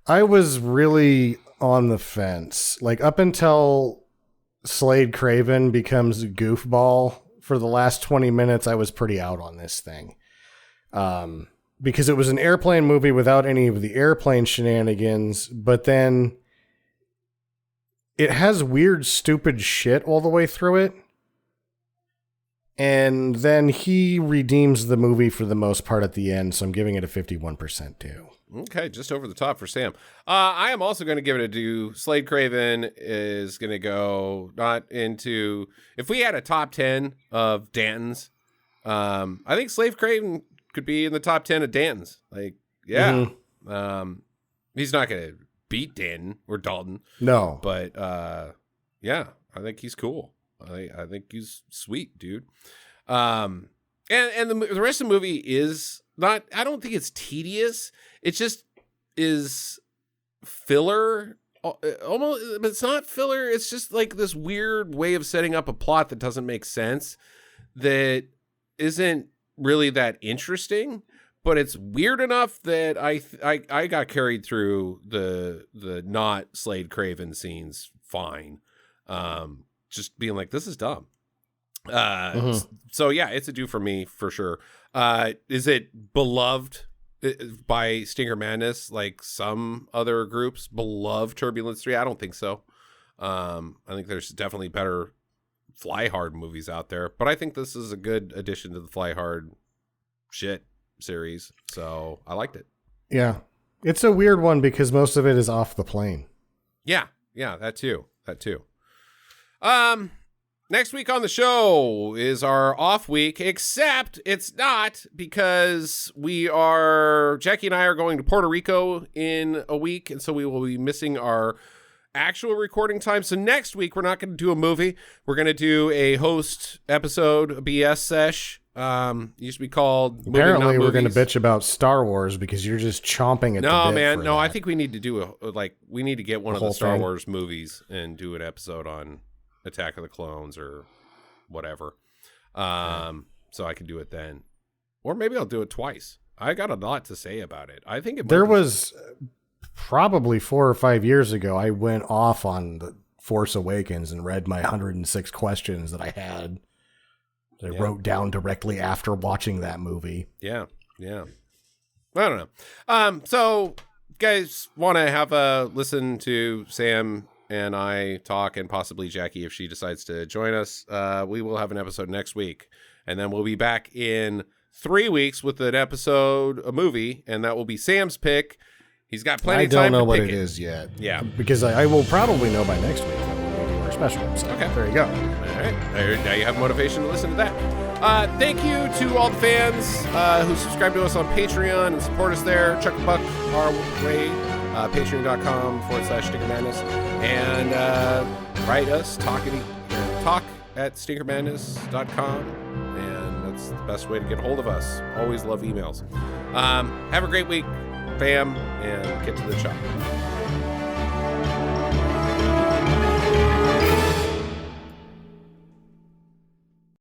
I was really on the fence. Like, up until Slade Craven becomes a goofball, for the last 20 minutes, I was pretty out on this thing. Because it was an airplane movie without any of the airplane shenanigans, but then it has weird, stupid shit all the way through it. And then he redeems the movie for the most part at the end, so I'm giving it a 51% due. Okay, just over the top for Sam. I am also going to give it a due. Slade Craven is going to go not into... If we had a top 10 of Dantons, I think Slade Craven could be in the top 10 of Dantons. Like, yeah. Mm-hmm. He's not going to beat Danton or Dalton. No. But, yeah, I think he's cool. I think he's sweet, dude. And the rest of the movie is not, I don't think it's tedious. It just is filler. Almost, but it's not filler. It's just like this weird way of setting up a plot that doesn't make sense, that isn't really that interesting, but it's weird enough that I got carried through the not Slade Craven scenes fine. Just being like, this is dumb. So yeah, it's a do for me for sure. Is it beloved by Stinker Madness like some other groups beloved Turbulence 3? I don't think so. I think there's definitely better Fly Hard movies out there, but I think this is a good addition to the Fly Hard shit series. So I liked it. Yeah. It's a weird one because most of it is off the plane. Yeah. Yeah. That too. Next week on the show is our off week, except it's not, because Jackie and I are going to Puerto Rico in a week, and so we will be missing our actual recording time. So next week, we're not going to do a movie. We're going to do a host episode, a BS sesh. Used to be called Apparently we're going to bitch about Star Wars because you're just chomping at the bit. No, man. No, that. I think we need to do we need to get one of the Star thing. Wars movies and do an episode on Attack of the Clones or whatever. So I can do it then. Or maybe I'll do it twice. I got a lot to say about it. I think there was probably 4 or 5 years ago, I went off on The Force Awakens and read my 106 questions that I had. I wrote down directly after watching that movie. Yeah. I don't know. So guys want to have a listen to Sam and I talk, and possibly Jackie if she decides to join us. We will have an episode next week, and then we'll be back in 3 weeks with a movie, and that will be Sam's pick. He's got plenty of time to pick it. I don't know what it is yet. Yeah. Because I will probably know by next week when we do our special. So okay. There you go. All right. Now you have motivation to listen to that. Thank you to all the fans who subscribe to us on Patreon and support us there. Chuck a buck our way. Patreon.com/Stinker Madness. And write us, talk at stinkermadness.com. And that's the best way to get a hold of us. Always love emails. Have a great week, fam, and get to the chop.